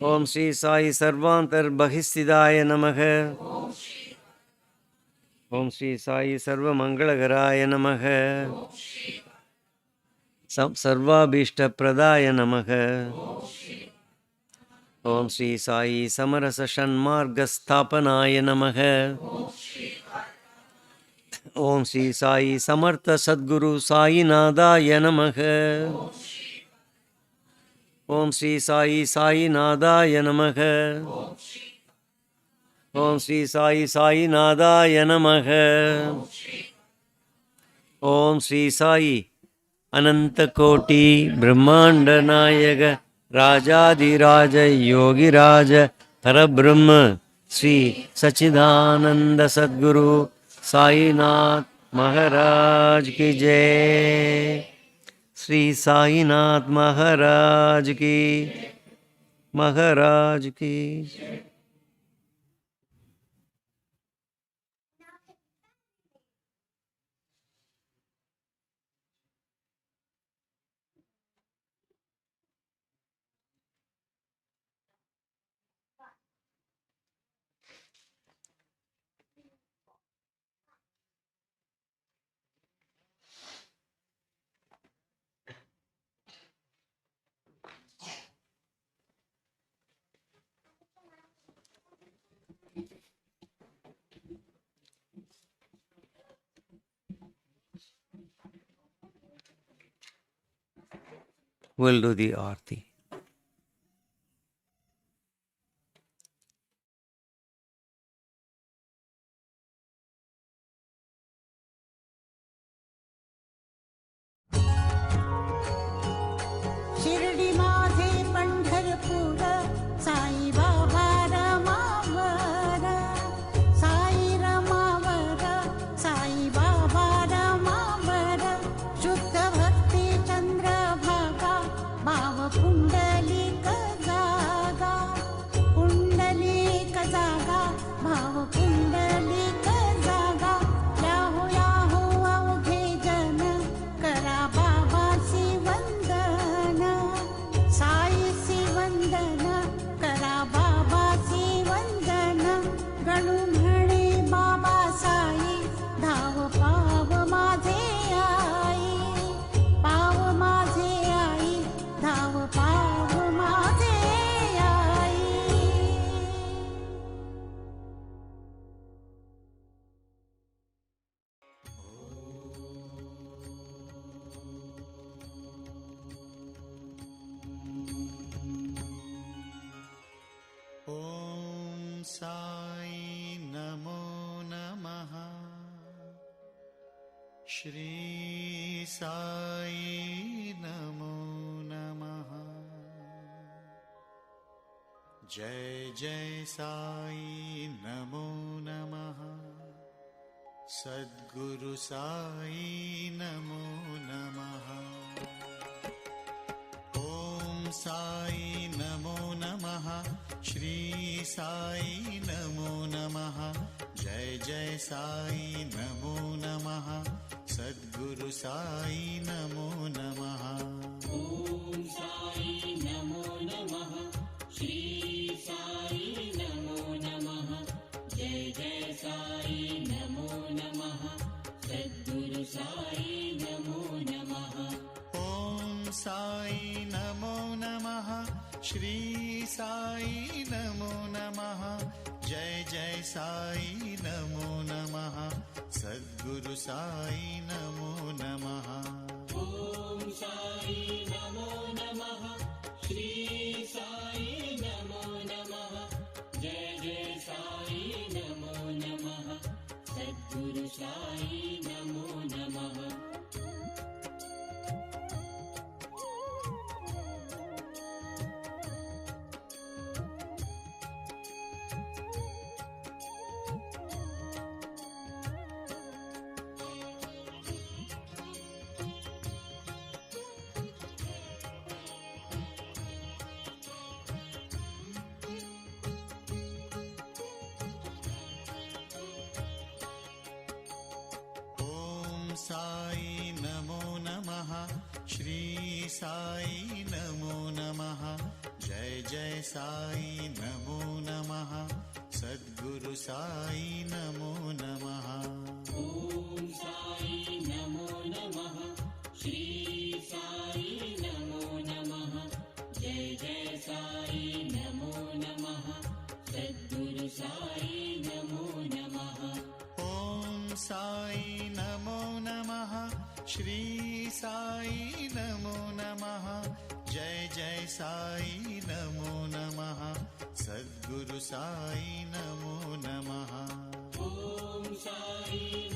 Om Sri Sai Sarvantar Bahistidaya Namaha. Om Sri Sai Sarva Mangalagaraya Namaha. Sarvabhishta Pradaya Namaha. Om Sri Sai Samarasa Shanmarga Sthapanaya Namaha. Om Sri Sai Samartha Sadguru Sai Nadaya Namaha. Om Sri Sai Sai Nadaya Namaha. Om Sri Sai Sai Nadaya Namaha. Om Sri Sai Anantakoti Brahmanda Nayaga Rajadiraja Yogiraja Parabrahma Sri Sachidananda Sadguru Sainath Maharaj Ki Jai. Sri Sainath Maharaj Ki Jai. We'll do the Aarti. Shirdi माझे पंढरपूर साई बाबा रमावर साई रमावर साई बाबा रमावर शुद्ध भक्त साई नमो नमः। श्री साई नमो नमः। जय जय साई नमो नमः। सद्गुरु साई नमो नमः। ओम साई नमो नमः। श्री साई नमो नमः। जय जय साई नमो नमः। सद्गुरु साई नमो नमः। ओम साई नमो नमः। श्री साई नमो नमः। जय जय साई नमो नमः। सद्गुरु साई नमो नमः। ओम साई नमो नमः। श्री साई नमो नमः। जय जय साई नमो नमः। सद्गुरु साई नमो नमः। ओम साई नमो नमः। श्री साई नमो नमः। जय जय साई नमो नमः। सद्गुरु साई नमो नमः। साई नमो नमः। श्री साई नमो नमः। जय जय साई नमो नमः। सद्गुरु साई नमो नमः। ओम साई नमो नमः। श्री साई नमो नमः। जय जय साई नमो नमः। सद्गुरु साई नमो नमः। ओम साई नमो नमः। श्री साई नमो नमः। जय जय साई नमो नमः। सद्गुरु साई नमो नमः। ओम साई